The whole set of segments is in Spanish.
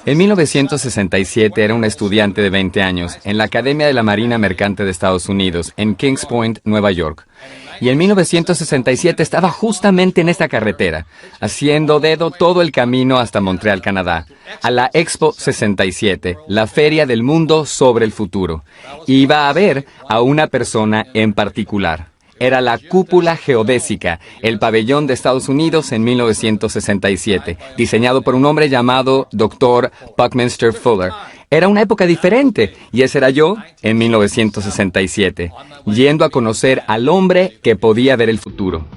En 1967 era un estudiante de 20 años en la Academia de la Marina Mercante de Estados Unidos, en Kings Point, Nueva York. Y en 1967 estaba justamente en esta carretera, haciendo dedo todo el camino hasta Montreal, Canadá, a la Expo 67, la feria del mundo sobre el futuro. Iba a ver a una persona en particular. Era la cúpula geodésica, el pabellón de Estados Unidos en 1967, diseñado por un hombre llamado Dr. Buckminster Fuller. Era una época diferente, y ese era yo en 1967, yendo a conocer al hombre que podía ver el futuro.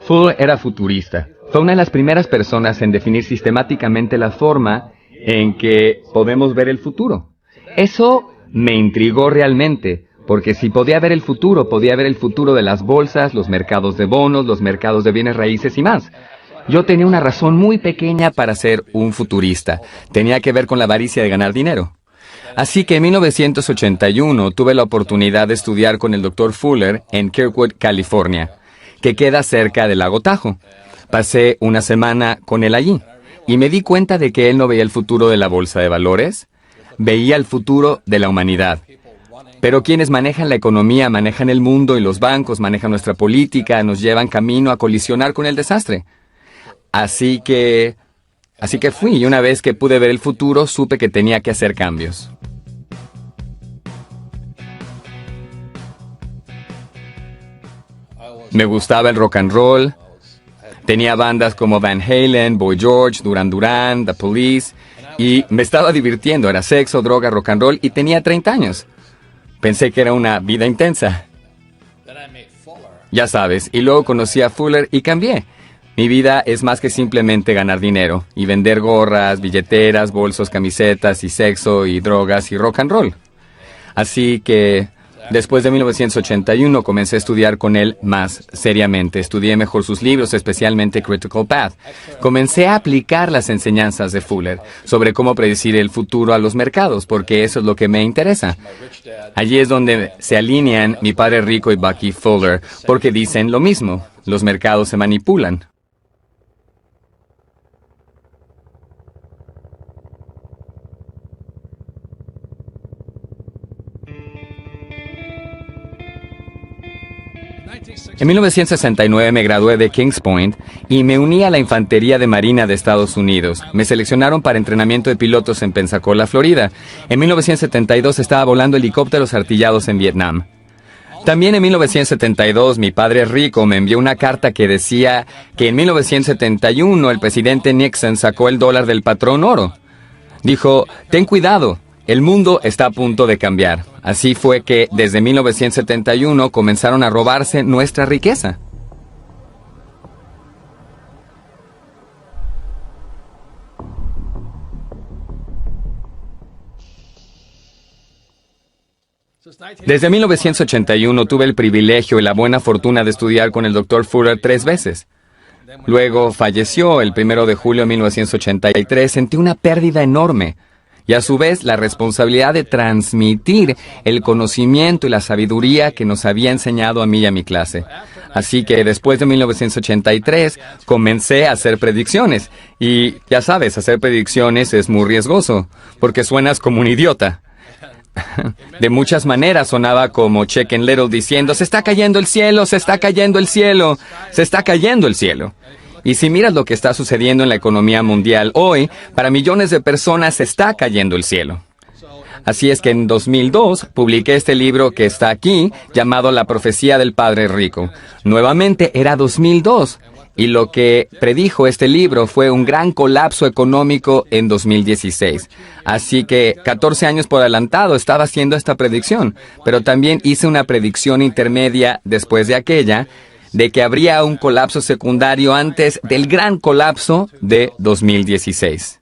Fuller era futurista. Fue una de las primeras personas en definir sistemáticamente la forma en que podemos ver el futuro. Eso me intrigó realmente, porque si podía ver el futuro, podía ver el futuro de las bolsas, los mercados de bonos, los mercados de bienes raíces y más. Yo tenía una razón muy pequeña para ser un futurista. Tenía que ver con la avaricia de ganar dinero. Así que en 1981 tuve la oportunidad de estudiar con el Dr. Fuller en Kirkwood, California, que queda cerca del lago Tahoe. Pasé una semana con él allí y me di cuenta de que él no veía el futuro de la bolsa de valores, veía el futuro de la humanidad. Pero quienes manejan la economía, manejan el mundo y los bancos, manejan nuestra política, nos llevan camino a colisionar con el desastre. Así que fui, y una vez que pude ver el futuro, supe que tenía que hacer cambios. Me gustaba el rock and roll. Tenía bandas como Van Halen, Boy George, Duran Duran, The Police. Y me estaba divirtiendo. Era sexo, droga, rock and roll. Y tenía 30 años. Pensé que era una vida intensa. Ya sabes. Y luego conocí a Fuller y cambié. Mi vida es más que simplemente ganar dinero. Y vender gorras, billeteras, bolsos, camisetas y sexo y drogas y rock and roll. Así que después de 1981 comencé a estudiar con él más seriamente. Estudié mejor sus libros, especialmente Critical Path. Comencé a aplicar las enseñanzas de Fuller sobre cómo predecir el futuro a los mercados, porque eso es lo que me interesa. Allí es donde se alinean mi padre rico y Bucky Fuller, porque dicen lo mismo: los mercados se manipulan. En 1969 me gradué de Kings Point y me uní a la Infantería de Marina de Estados Unidos. Me seleccionaron para entrenamiento de pilotos en Pensacola, Florida. En 1972 estaba volando helicópteros artillados en Vietnam. También en 1972 mi padre rico me envió una carta que decía que en 1971 el presidente Nixon sacó el dólar del patrón oro. Dijo: ten cuidado. El mundo está a punto de cambiar. Así fue que desde 1971 comenzaron a robarse nuestra riqueza. Desde 1981 tuve el privilegio y la buena fortuna de estudiar con el Dr. Fuller 3 veces. Luego falleció el 1 de julio de 1983. Sentí una pérdida enorme. Y a su vez la responsabilidad de transmitir el conocimiento y la sabiduría que nos había enseñado a mí y a mi clase. Así que después de 1983 comencé a hacer predicciones. Y ya sabes, hacer predicciones es muy riesgoso, porque suenas como un idiota. De muchas maneras sonaba como Chicken Little diciendo: se está cayendo el cielo, se está cayendo el cielo, se está cayendo el cielo. Y si miras lo que está sucediendo en la economía mundial hoy, para millones de personas se está cayendo el cielo. Así es que en 2002 publiqué este libro que está aquí, llamado La profecía del padre rico. Nuevamente era 2002. Y lo que predijo este libro fue un gran colapso económico en 2016. Así que 14 años por adelantado estaba haciendo esta predicción. Pero también hice una predicción intermedia después de aquella, de que habría un colapso secundario antes del gran colapso de 2016.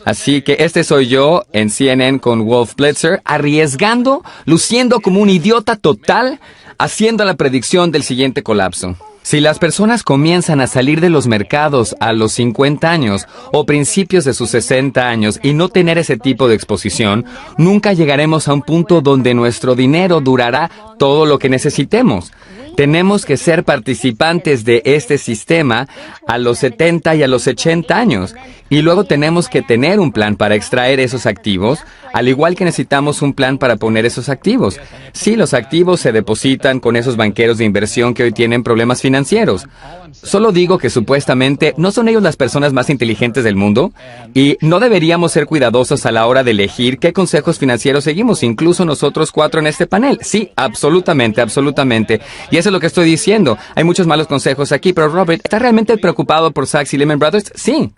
Así que este soy yo en CNN con Wolf Blitzer, arriesgando, luciendo como un idiota total, haciendo la predicción del siguiente colapso. Si las personas comienzan a salir de los mercados a los 50 años o principios de sus 60 años y no tener ese tipo de exposición, nunca llegaremos a un punto donde nuestro dinero durará todo lo que necesitemos. Tenemos que ser participantes de este sistema a los 70 y a los 80 años. Y luego tenemos que tener un plan para extraer esos activos, al igual que necesitamos un plan para poner esos activos. Sí, los activos se depositan con esos banqueros de inversión que hoy tienen problemas financieros. Solo digo que supuestamente no son ellos las personas más inteligentes del mundo y no deberíamos ser cuidadosos a la hora de elegir qué consejos financieros seguimos, incluso nosotros 4 en este panel. Sí, absolutamente, absolutamente. Y eso es lo que estoy diciendo. Hay muchos malos consejos aquí, pero Robert, ¿estás realmente preocupado por Sachs y Lehman Brothers? Sí.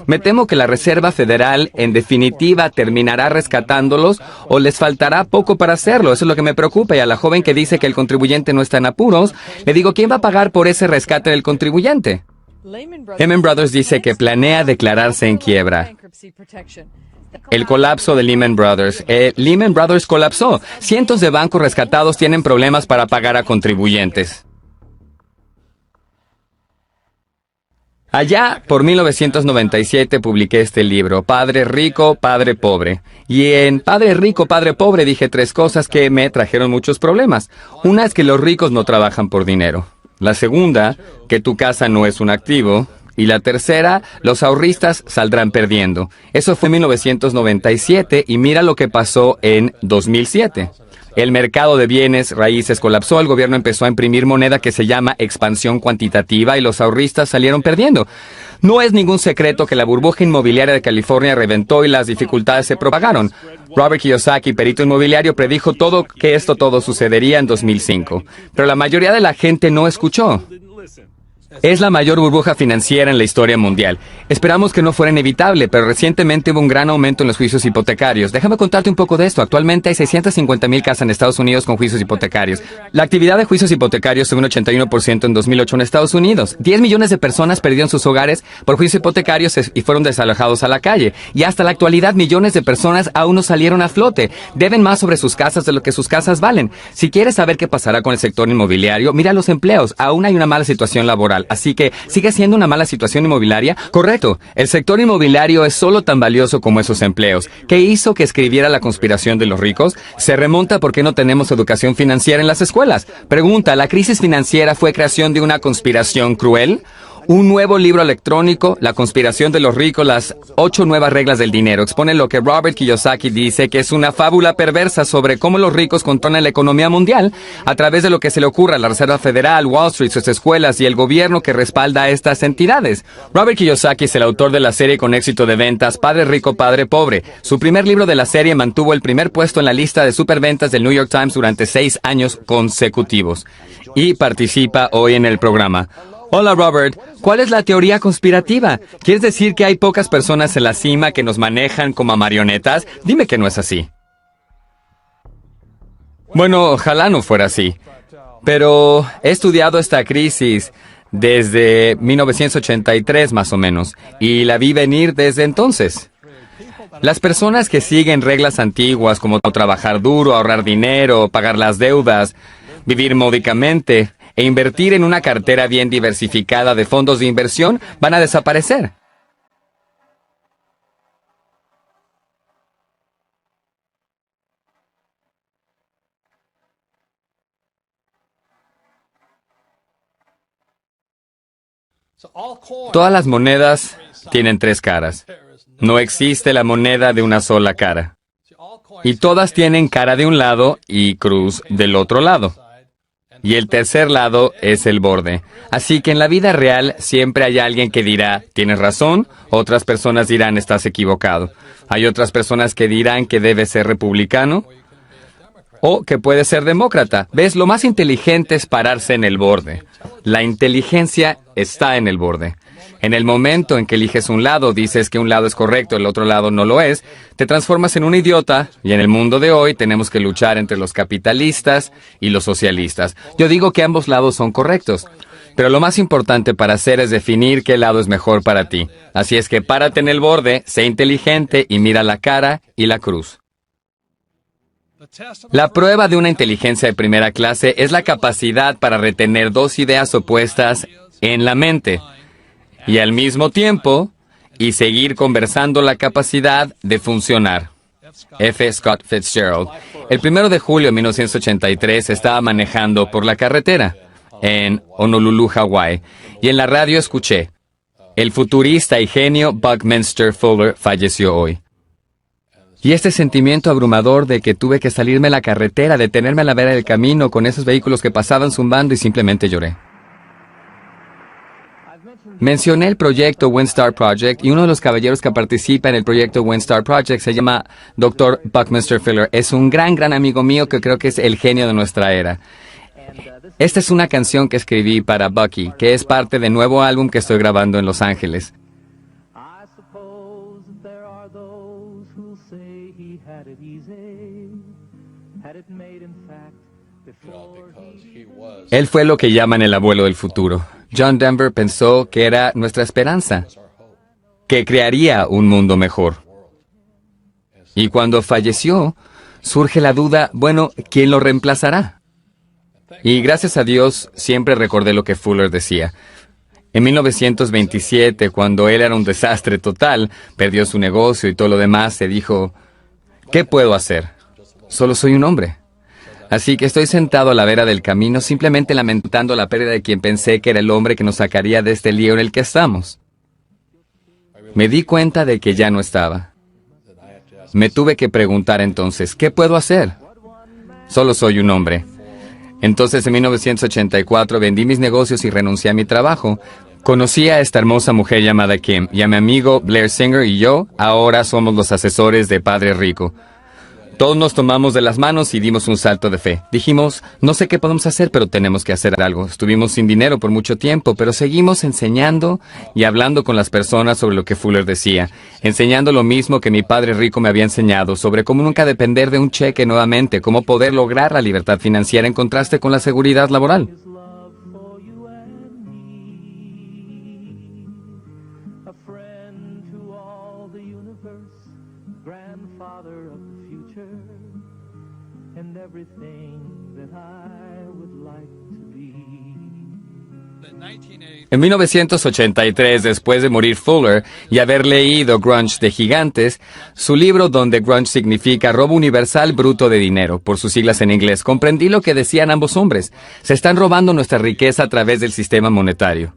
Me temo que la Reserva Federal, en definitiva, terminará rescatándolos o les faltará poco para hacerlo. Eso es lo que me preocupa. Y a la joven que dice que el contribuyente no está en apuros, le digo, ¿quién va a pagar por ese rescate del contribuyente? Lehman Brothers dice que planea declararse en quiebra. El colapso de Lehman Brothers. Lehman Brothers colapsó. Cientos de bancos rescatados tienen problemas para pagar a contribuyentes. Allá, por 1997, publiqué este libro, Padre Rico, Padre Pobre. Y en Padre Rico, Padre Pobre dije 3 cosas que me trajeron muchos problemas. Una es que los ricos no trabajan por dinero. La segunda, que tu casa no es un activo. Y la tercera, los ahorristas saldrán perdiendo. Eso fue en 1997 y mira lo que pasó en 2007. El mercado de bienes raíces colapsó, el gobierno empezó a imprimir moneda que se llama expansión cuantitativa y los ahorristas salieron perdiendo. No es ningún secreto que la burbuja inmobiliaria de California reventó y las dificultades se propagaron. Robert Kiyosaki, perito inmobiliario, predijo que esto todo sucedería en 2005. Pero la mayoría de la gente no escuchó. Es la mayor burbuja financiera en la historia mundial. Esperamos que no fuera inevitable, pero recientemente hubo un gran aumento en los juicios hipotecarios. Déjame contarte un poco de esto. Actualmente hay 650,000 casas en Estados Unidos con juicios hipotecarios. La actividad de juicios hipotecarios subió un 81% en 2008 en Estados Unidos. 10 millones de personas perdieron sus hogares por juicios hipotecarios y fueron desalojados a la calle. Y hasta la actualidad, millones de personas aún no salieron a flote. Deben más sobre sus casas de lo que sus casas valen. Si quieres saber qué pasará con el sector inmobiliario, mira los empleos. Aún hay una mala situación laboral. Así que, ¿sigue siendo una mala situación inmobiliaria? Correcto. El sector inmobiliario es solo tan valioso como esos empleos. ¿Qué hizo que escribiera La conspiración de los ricos? Se remonta a por qué no tenemos educación financiera en las escuelas. Pregunta, ¿la crisis financiera fue creación de una conspiración cruel? Un nuevo libro electrónico, La conspiración de los ricos, las 8 nuevas reglas del dinero, expone lo que Robert Kiyosaki dice que es una fábula perversa sobre cómo los ricos controlan la economía mundial a través de lo que se le ocurra a la Reserva Federal, Wall Street, sus escuelas y el gobierno que respalda a estas entidades. Robert Kiyosaki es el autor de la serie con éxito de ventas Padre Rico, Padre Pobre. Su primer libro de la serie mantuvo el primer puesto en la lista de superventas del New York Times durante 6 años consecutivos. Y participa hoy en el programa. Hola Robert, ¿cuál es la teoría conspirativa? ¿Quieres decir que hay pocas personas en la cima que nos manejan como marionetas? Dime que no es así. Bueno, ojalá no fuera así. Pero he estudiado esta crisis desde 1983 más o menos, y la vi venir desde entonces. Las personas que siguen reglas antiguas como trabajar duro, ahorrar dinero, pagar las deudas, vivir módicamente e invertir en una cartera bien diversificada de fondos de inversión van a desaparecer. Todas las monedas tienen 3 caras. No existe la moneda de una sola cara. Y todas tienen cara de un lado y cruz del otro lado. Y el tercer lado es el borde. Así que en la vida real siempre hay alguien que dirá, tienes razón, otras personas dirán, estás equivocado. Hay otras personas que dirán que debes ser republicano o que puedes ser demócrata. ¿Ves? Lo más inteligente es pararse en el borde. La inteligencia está en el borde. En el momento en que eliges un lado, dices que un lado es correcto, el otro lado no lo es, te transformas en un idiota y en el mundo de hoy tenemos que luchar entre los capitalistas y los socialistas. Yo digo que ambos lados son correctos, pero lo más importante para hacer es definir qué lado es mejor para ti. Así es que párate en el borde, sé inteligente y mira la cara y la cruz. La prueba de una inteligencia de primera clase es la capacidad para retener dos ideas opuestas en la mente y al mismo tiempo y seguir conversando la capacidad de funcionar. F. Scott Fitzgerald. El 1 de julio de 1983 estaba manejando por la carretera en Honolulu, Hawái, y en la radio escuché: el futurista y genio Buckminster Fuller falleció hoy. Y este sentimiento abrumador de que tuve que salirme de la carretera, detenerme a la vera del camino con esos vehículos que pasaban zumbando y simplemente lloré. Mencioné el proyecto WinStar Project y uno de los caballeros que participa en el proyecto WinStar Project se llama Dr. Buckminster Fuller. Es un gran amigo mío que creo que es el genio de nuestra era. Esta es una canción que escribí para Bucky, que es parte del nuevo álbum que estoy grabando en Los Ángeles. Él fue lo que llaman el abuelo del futuro. John Denver pensó que era nuestra esperanza, que crearía un mundo mejor. Y cuando falleció, surge la duda, bueno, ¿quién lo reemplazará? Y gracias a Dios siempre recordé lo que Fuller decía. En 1927, cuando él era un desastre total, perdió su negocio y todo lo demás, se dijo, ¿qué puedo hacer? Solo soy un hombre. Así que estoy sentado a la vera del camino simplemente lamentando la pérdida de quien pensé que era el hombre que nos sacaría de este lío en el que estamos. Me di cuenta de que ya no estaba. Me tuve que preguntar entonces, ¿qué puedo hacer? Solo soy un hombre. Entonces en 1984 vendí mis negocios y renuncié a mi trabajo. Conocí a esta hermosa mujer llamada Kim y a mi amigo Blair Singer y yo ahora somos los asesores de Padre Rico. Todos nos tomamos de las manos y dimos un salto de fe. Dijimos, no sé qué podemos hacer, pero tenemos que hacer algo. Estuvimos sin dinero por mucho tiempo, pero seguimos enseñando y hablando con las personas sobre lo que Fuller decía. Enseñando lo mismo que mi padre rico me había enseñado, sobre cómo nunca depender de un cheque nuevamente, cómo poder lograr la libertad financiera en contraste con la seguridad laboral. En 1983, después de morir Fuller y haber leído Grunge de Gigantes, su libro donde Grunge significa robo universal bruto de dinero, por sus siglas en inglés, comprendí lo que decían ambos hombres. Se están robando nuestra riqueza a través del sistema monetario.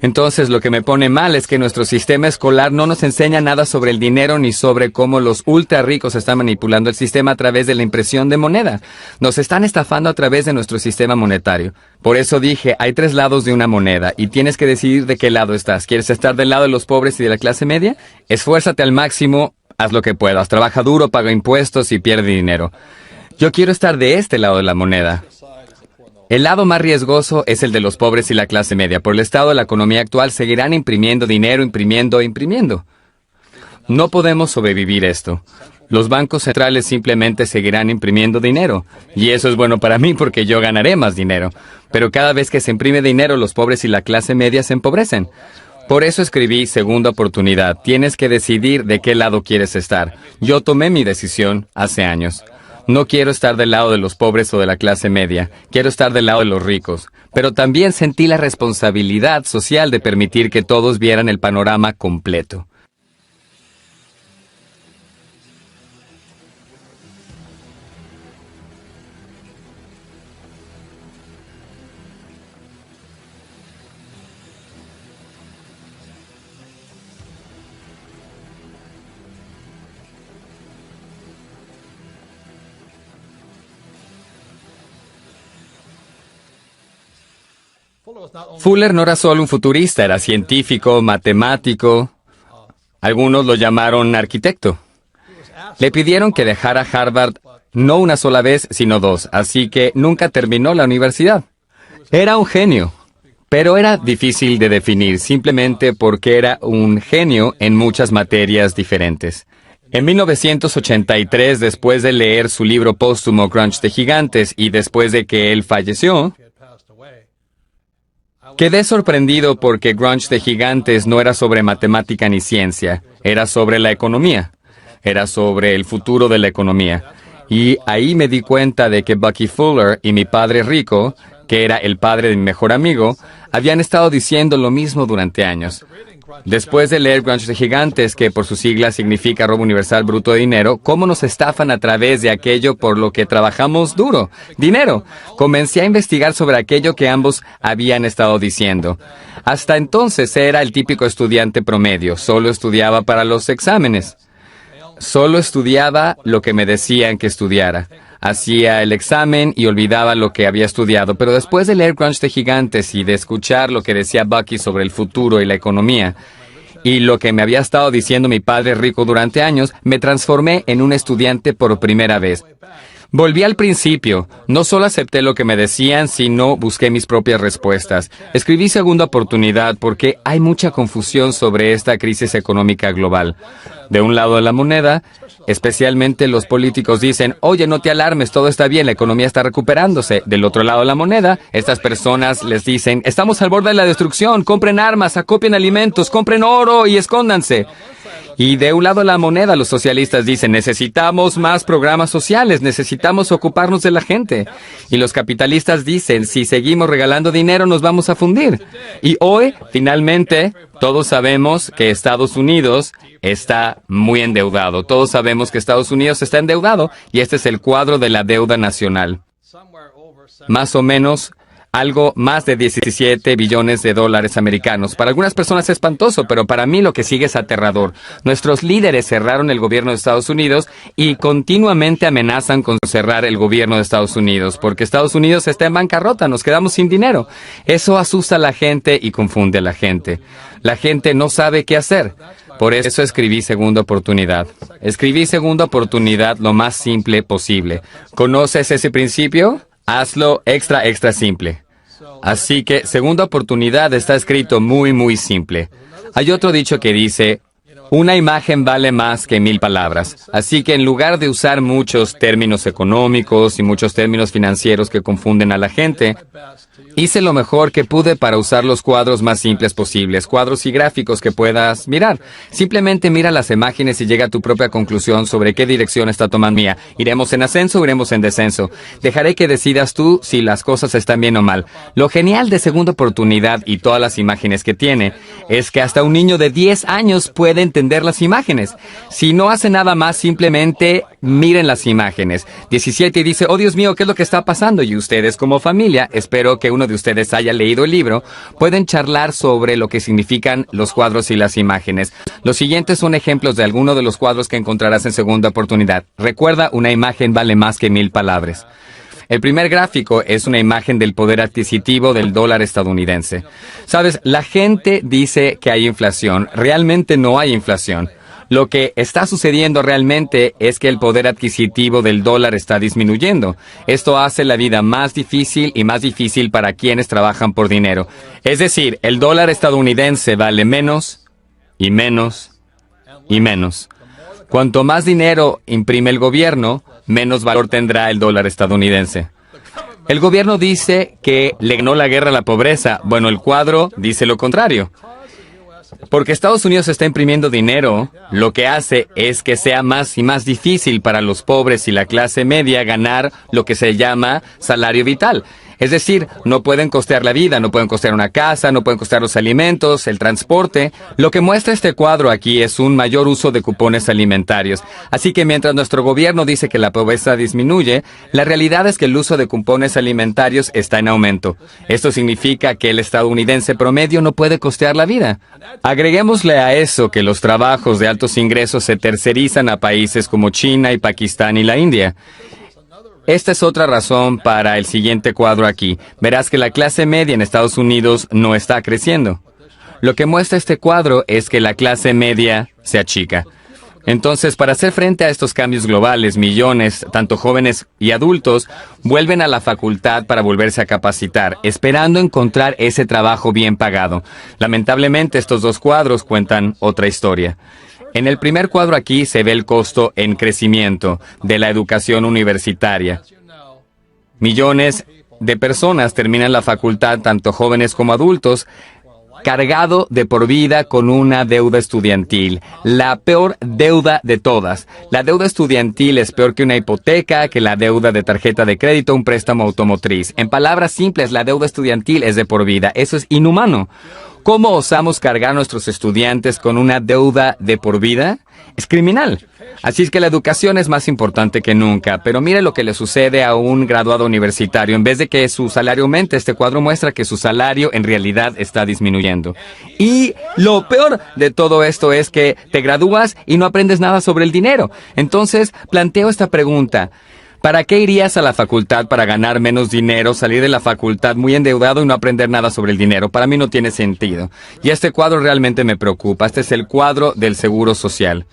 Entonces, lo que me pone mal es que nuestro sistema escolar no nos enseña nada sobre el dinero ni sobre cómo los ultra ricos están manipulando el sistema a través de la impresión de moneda. Nos están estafando a través de nuestro sistema monetario. Por eso dije, hay tres lados de una moneda y tienes que decidir de qué lado estás. ¿Quieres estar del lado de los pobres y de la clase media? Esfuérzate al máximo, haz lo que puedas, trabaja duro, paga impuestos y pierde dinero. Yo quiero estar de este lado de la moneda. El lado más riesgoso es el de los pobres y la clase media. Por el estado de la economía actual seguirán imprimiendo dinero, imprimiendo. No podemos sobrevivir esto. Los bancos centrales simplemente seguirán imprimiendo dinero. Y eso es bueno para mí porque yo ganaré más dinero. Pero cada vez que se imprime dinero, los pobres y la clase media se empobrecen. Por eso escribí Segunda Oportunidad. Tienes que decidir de qué lado quieres estar. Yo tomé mi decisión hace años. No quiero estar del lado de los pobres o de la clase media, quiero estar del lado de los ricos. Pero también sentí la responsabilidad social de permitir que todos vieran el panorama completo. Fuller no era solo un futurista, era científico, matemático. Algunos lo llamaron arquitecto. Le pidieron que dejara Harvard no una sola vez, sino dos, así que nunca terminó la universidad. Era un genio, pero era difícil de definir simplemente porque era un genio en muchas materias diferentes. En 1983, después de leer su libro póstumo Grunge de Gigantes y después de que él falleció, quedé sorprendido porque Grunge de Gigantes no era sobre matemática ni ciencia, era sobre la economía, era sobre el futuro de la economía. Y ahí me di cuenta de que Bucky Fuller y mi padre rico, que era el padre de mi mejor amigo, habían estado diciendo lo mismo durante años. Después de leer Grunge de Gigantes, que por sus siglas significa robo universal bruto de dinero, ¿cómo nos estafan a través de aquello por lo que trabajamos duro? Dinero. Comencé a investigar sobre aquello que ambos habían estado diciendo. Hasta entonces era el típico estudiante promedio, solo estudiaba para los exámenes. Solo estudiaba lo que me decían que estudiara. Hacía el examen y olvidaba lo que había estudiado, pero después de leer Grunge de Gigantes y de escuchar lo que decía Bucky sobre el futuro y la economía, y lo que me había estado diciendo mi padre rico durante años, me transformé en un estudiante por primera vez. Volví al principio. No solo acepté lo que me decían, sino busqué mis propias respuestas. Escribí Segunda Oportunidad porque hay mucha confusión sobre esta crisis económica global. De un lado de la moneda, especialmente los políticos dicen, oye, no te alarmes, todo está bien, la economía está recuperándose. Del otro lado de la moneda, estas personas les dicen, estamos al borde de la destrucción, compren armas, acopien alimentos, compren oro y escóndanse. Y de un lado de la moneda, los socialistas dicen, necesitamos más programas sociales, necesitamos ocuparnos de la gente. Y los capitalistas dicen, si seguimos regalando dinero, nos vamos a fundir. Y hoy, finalmente, todos sabemos que Estados Unidos está muy endeudado. Todos sabemos que Estados Unidos está endeudado y este es el cuadro de la deuda nacional. Más o menos algo más de 17 billones de dólares americanos. Para algunas personas es espantoso, pero para mí lo que sigue es aterrador. Nuestros líderes cerraron el gobierno de Estados Unidos y continuamente amenazan con cerrar el gobierno de Estados Unidos, porque Estados Unidos está en bancarrota, nos quedamos sin dinero. Eso asusta a la gente y confunde a la gente. La gente no sabe qué hacer. Por eso escribí Segunda Oportunidad. Escribí Segunda Oportunidad lo más simple posible. ¿Conoces ese principio? Hazlo extra simple. Así que Segunda Oportunidad está escrito muy simple. Hay otro dicho que dice, una imagen vale más que 1000 palabras. Así que en lugar de usar muchos términos económicos y muchos términos financieros que confunden a la gente, hice lo mejor que pude para usar los cuadros más simples posibles, cuadros y gráficos que puedas mirar. Simplemente mira las imágenes y llega a tu propia conclusión sobre qué dirección está tomando mía. ¿Iremos en ascenso o iremos en descenso? Dejaré que decidas tú si las cosas están bien o mal. Lo genial de Segunda Oportunidad y todas las imágenes que tiene es que hasta un niño de 10 años puede entender las imágenes. Si no hace nada más, simplemente miren las imágenes. 17 dice, oh Dios mío, ¿qué es lo que está pasando? Y ustedes como familia, espero que uno de ustedes haya leído el libro, pueden charlar sobre lo que significan los cuadros y las imágenes. Los siguientes son ejemplos de algunos de los cuadros que encontrarás en Segunda Oportunidad. Recuerda, una imagen vale más que 1000 palabras. El primer gráfico es una imagen del poder adquisitivo del dólar estadounidense. Sabes, la gente dice que hay inflación. Realmente no hay inflación. Lo que está sucediendo realmente es que el poder adquisitivo del dólar está disminuyendo. Esto hace la vida más difícil y más difícil para quienes trabajan por dinero. Es decir, el dólar estadounidense vale menos y menos y menos. Cuanto más dinero imprime el gobierno, menos valor tendrá el dólar estadounidense. El gobierno dice que le ganó la guerra a la pobreza. Bueno, el cuadro dice lo contrario. Porque Estados Unidos está imprimiendo dinero, lo que hace es que sea más y más difícil para los pobres y la clase media ganar lo que se llama salario vital. Es decir, no pueden costear la vida, no pueden costear una casa, no pueden costear los alimentos, el transporte. Lo que muestra este cuadro aquí es un mayor uso de cupones alimentarios. Así que mientras nuestro gobierno dice que la pobreza disminuye, la realidad es que el uso de cupones alimentarios está en aumento. Esto significa que el estadounidense promedio no puede costear la vida. Agreguémosle a eso que los trabajos de altos ingresos se tercerizan a países como China y Pakistán y la India. Esta es otra razón para el siguiente cuadro aquí. Verás que la clase media en Estados Unidos no está creciendo. Lo que muestra este cuadro es que la clase media se achica. Entonces, para hacer frente a estos cambios globales, millones, tanto jóvenes y adultos, vuelven a la facultad para volverse a capacitar, esperando encontrar ese trabajo bien pagado. Lamentablemente, estos dos cuadros cuentan otra historia. En el primer cuadro aquí se ve el costo en crecimiento de la educación universitaria. Millones de personas terminan la facultad, tanto jóvenes como adultos, cargado de por vida con una deuda estudiantil, la peor deuda de todas. La deuda estudiantil es peor que una hipoteca, que la deuda de tarjeta de crédito, un préstamo automotriz. En palabras simples, la deuda estudiantil es de por vida. Eso es inhumano. ¿Cómo osamos cargar a nuestros estudiantes con una deuda de por vida? Es criminal. Así es que la educación es más importante que nunca, pero mire lo que le sucede a un graduado universitario. En vez de que su salario aumente, este cuadro muestra que su salario en realidad está disminuyendo. Y lo peor de todo esto es que te gradúas y no aprendes nada sobre el dinero. Entonces, planteo esta pregunta. ¿Para qué irías a la facultad para ganar menos dinero, salir de la facultad muy endeudado y no aprender nada sobre el dinero? Para mí no tiene sentido. Y este cuadro realmente me preocupa. Este es el cuadro del Seguro Social.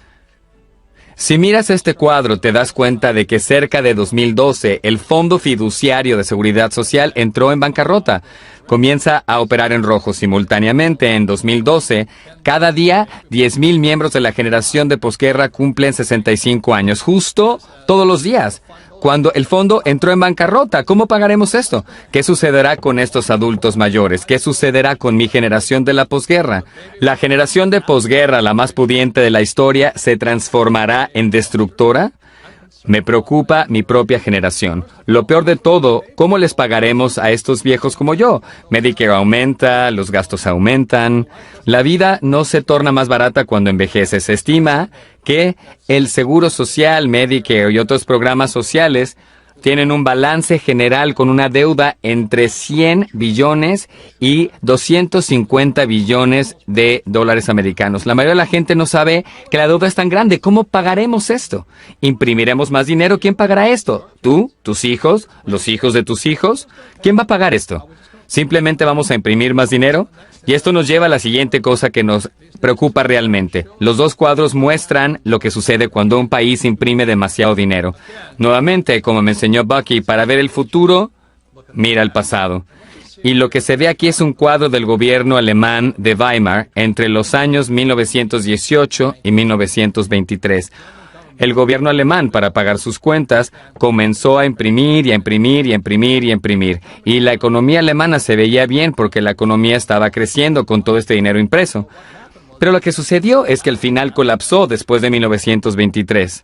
Si miras este cuadro, te das cuenta de que cerca de 2012, el Fondo Fiduciario de Seguridad Social entró en bancarrota. Comienza a operar en rojo simultáneamente. En 2012, cada día, 10,000 miembros de la generación de posguerra cumplen 65 años. Justo todos los días. Cuando el fondo entró en bancarrota, ¿cómo pagaremos esto? ¿Qué sucederá con estos adultos mayores? ¿Qué sucederá con mi generación de la posguerra? La generación de posguerra, la más pudiente de la historia, ¿se transformará en destructora? Me preocupa mi propia generación. Lo peor de todo, ¿cómo les pagaremos a estos viejos como yo? Medicare aumenta, los gastos aumentan. La vida no se torna más barata cuando envejece. Se estima que el Seguro Social, Medicare y otros programas sociales tienen un balance general con una deuda entre 100 billones y 250 billones de dólares americanos. La mayoría de la gente no sabe que la deuda es tan grande. ¿Cómo pagaremos esto? ¿Imprimiremos más dinero? ¿Quién pagará esto? ¿Tú? ¿Tus hijos? ¿Los hijos de tus hijos? ¿Quién va a pagar esto? ¿Simplemente vamos a imprimir más dinero? Y esto nos lleva a la siguiente cosa que nos preocupa realmente. Los dos cuadros muestran lo que sucede cuando un país imprime demasiado dinero. Nuevamente, como me enseñó Bucky, para ver el futuro, mira el pasado. Y lo que se ve aquí es un cuadro del gobierno alemán de Weimar entre los años 1918 y 1923. El gobierno alemán, para pagar sus cuentas, comenzó a imprimir y a imprimir y a imprimir y a imprimir. Y la economía alemana se veía bien porque la economía estaba creciendo con todo este dinero impreso. Pero lo que sucedió es que al final colapsó después de 1923.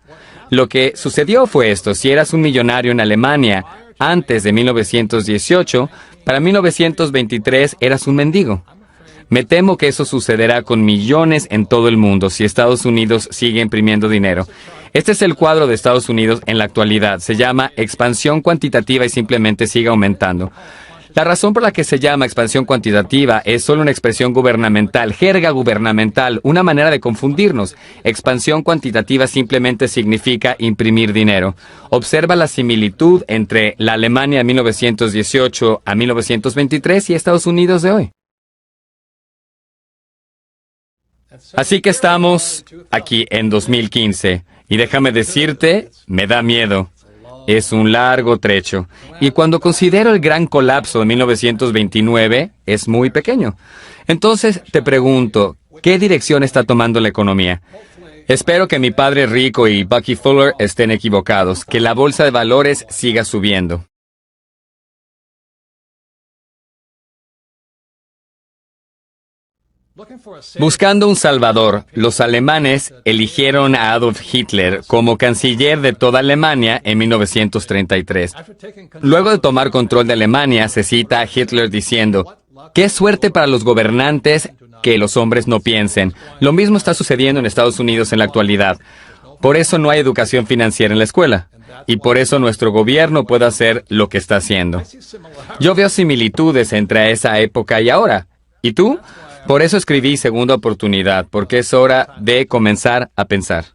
Lo que sucedió fue esto: si eras un millonario en Alemania antes de 1918, para 1923 eras un mendigo. Me temo que eso sucederá con millones en todo el mundo si Estados Unidos sigue imprimiendo dinero. Este es el cuadro de Estados Unidos en la actualidad. Se llama expansión cuantitativa y simplemente sigue aumentando. La razón por la que se llama expansión cuantitativa es solo una expresión gubernamental, jerga gubernamental, una manera de confundirnos. Expansión cuantitativa simplemente significa imprimir dinero. Observa la similitud entre la Alemania de 1918 a 1923 y Estados Unidos de hoy. Así que estamos aquí en 2015 y déjame decirte, me da miedo. Es un largo trecho. Y cuando considero el gran colapso de 1929, es muy pequeño. Entonces te pregunto, ¿qué dirección está tomando la economía? Espero que mi padre rico y Bucky Fuller estén equivocados, que la bolsa de valores siga subiendo. Buscando un salvador, los alemanes eligieron a Adolf Hitler como canciller de toda Alemania en 1933. Luego de tomar control de Alemania, se cita a Hitler diciendo: «Qué suerte para los gobernantes que los hombres no piensen». Lo mismo está sucediendo en Estados Unidos en la actualidad. Por eso no hay educación financiera en la escuela. Y por eso nuestro gobierno puede hacer lo que está haciendo. Yo veo similitudes entre esa época y ahora. ¿Y tú? Por eso escribí Segunda Oportunidad, porque es hora de comenzar a pensar.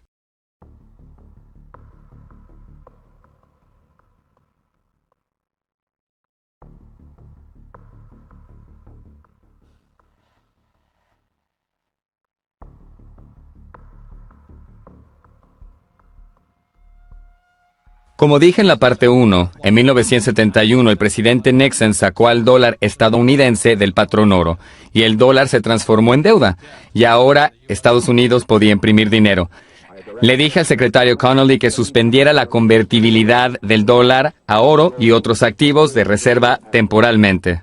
Como dije en la parte 1, en 1971 el presidente Nixon sacó al dólar estadounidense del patrón oro y el dólar se transformó en deuda y ahora Estados Unidos podía imprimir dinero. Le dije al secretario Connolly que suspendiera la convertibilidad del dólar a oro y otros activos de reserva temporalmente.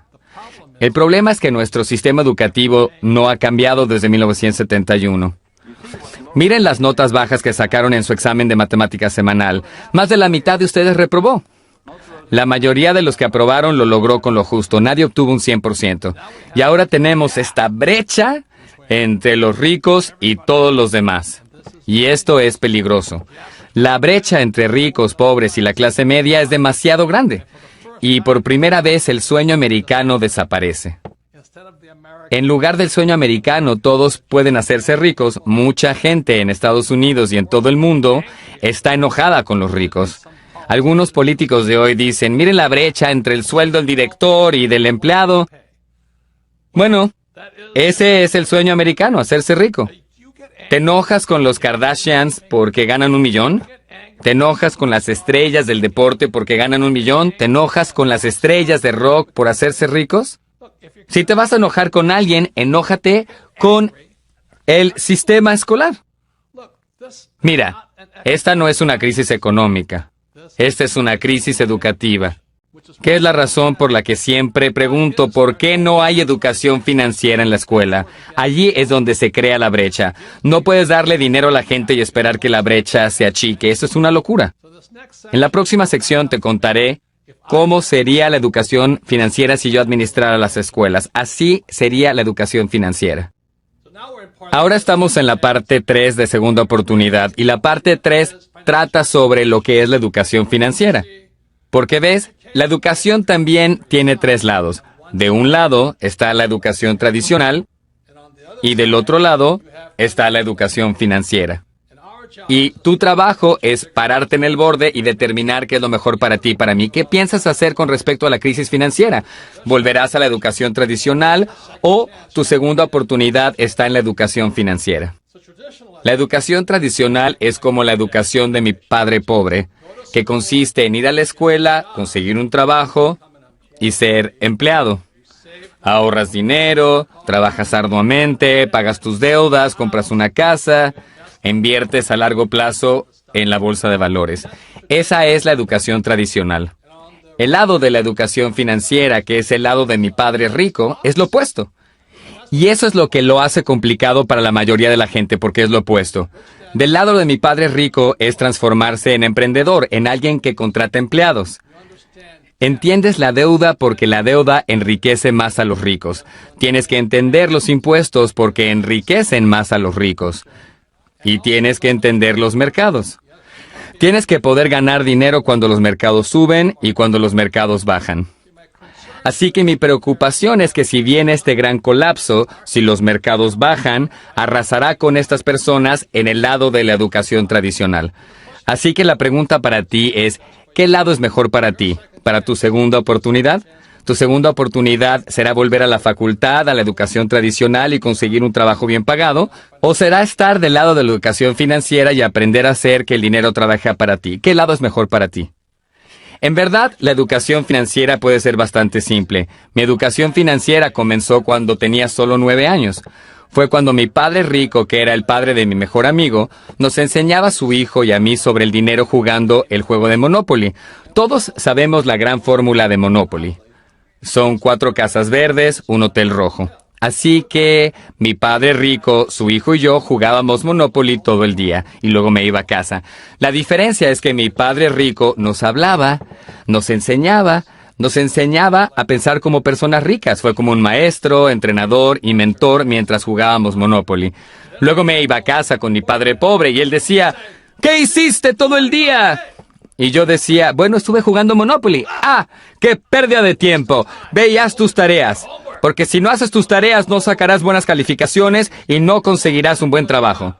El problema es que nuestro sistema educativo no ha cambiado desde 1971. Miren las notas bajas que sacaron en su examen de matemática semanal. Más de la mitad de ustedes reprobó. La mayoría de los que aprobaron lo logró con lo justo. Nadie obtuvo un 100%. Y ahora tenemos esta brecha entre los ricos y todos los demás. Y esto es peligroso. La brecha entre ricos, pobres y la clase media es demasiado grande. Y por primera vez el sueño americano desaparece. En lugar del sueño americano, todos pueden hacerse ricos. Mucha gente en Estados Unidos y en todo el mundo está enojada con los ricos. Algunos políticos de hoy dicen, miren la brecha entre el sueldo del director y del empleado. Bueno, ese es el sueño americano, hacerse rico. ¿Te enojas con los Kardashians porque ganan $1 millón? ¿Te enojas con las estrellas del deporte porque ganan $1 millón? ¿Te enojas con las estrellas de rock por hacerse ricos? Si te vas a enojar con alguien, enójate con el sistema escolar. Mira, esta no es una crisis económica. Esta es una crisis educativa. ¿Qué es la razón por la que siempre pregunto por qué no hay educación financiera en la escuela? Allí es donde se crea la brecha. No puedes darle dinero a la gente y esperar que la brecha se achique. Eso es una locura. En la próxima sección te contaré cómo sería la educación financiera si yo administrara las escuelas. Así sería la educación financiera. Ahora estamos en la parte 3 de Segunda Oportunidad y la parte 3 trata sobre lo que es la educación financiera. Porque ves, la educación también tiene 3 lados. De un lado está la educación tradicional y del otro lado está la educación financiera. Y tu trabajo es pararte en el borde y determinar qué es lo mejor para ti y para mí. ¿Qué piensas hacer con respecto a la crisis financiera? ¿Volverás a la educación tradicional o tu segunda oportunidad está en la educación financiera? La educación tradicional es como la educación de mi padre pobre, que consiste en ir a la escuela, conseguir un trabajo y ser empleado. Ahorras dinero, trabajas arduamente, pagas tus deudas, compras una casa, inviertes a largo plazo en la bolsa de valores. Esa es la educación tradicional. El lado de la educación financiera, que es el lado de mi padre rico, es lo opuesto. Y eso es lo que lo hace complicado para la mayoría de la gente, porque es lo opuesto. Del lado de mi padre rico es transformarse en emprendedor, en alguien que contrata empleados. Entiendes la deuda porque la deuda enriquece más a los ricos. Tienes que entender los impuestos porque enriquecen más a los ricos. Y tienes que entender los mercados. Tienes que poder ganar dinero cuando los mercados suben y cuando los mercados bajan. Así que mi preocupación es que si viene este gran colapso, si los mercados bajan, arrasará con estas personas en el lado de la educación tradicional. Así que la pregunta para ti es, ¿qué lado es mejor para ti? ¿Para tu segunda oportunidad? ¿Tu segunda oportunidad será volver a la facultad, a la educación tradicional y conseguir un trabajo bien pagado? ¿O será estar del lado de la educación financiera y aprender a hacer que el dinero trabaje para ti? ¿Qué lado es mejor para ti? En verdad, la educación financiera puede ser bastante simple. Mi educación financiera comenzó cuando tenía solo 9 años. Fue cuando mi padre rico, que era el padre de mi mejor amigo, nos enseñaba a su hijo y a mí sobre el dinero jugando el juego de Monopoly. Todos sabemos la gran fórmula de Monopoly. Son 4 casas verdes, un hotel rojo. Así que mi padre rico, su hijo y yo jugábamos Monopoly todo el día y luego me iba a casa. La diferencia es que mi padre rico nos hablaba, nos enseñaba a pensar como personas ricas. Fue como un maestro, entrenador y mentor mientras jugábamos Monopoly. Luego me iba a casa con mi padre pobre y él decía, ¿qué hiciste todo el día? Y yo decía, bueno, estuve jugando Monopoly. ¡Ah! ¡Qué pérdida de tiempo! Ve y haz tus tareas. Porque si no haces tus tareas, no sacarás buenas calificaciones y no conseguirás un buen trabajo.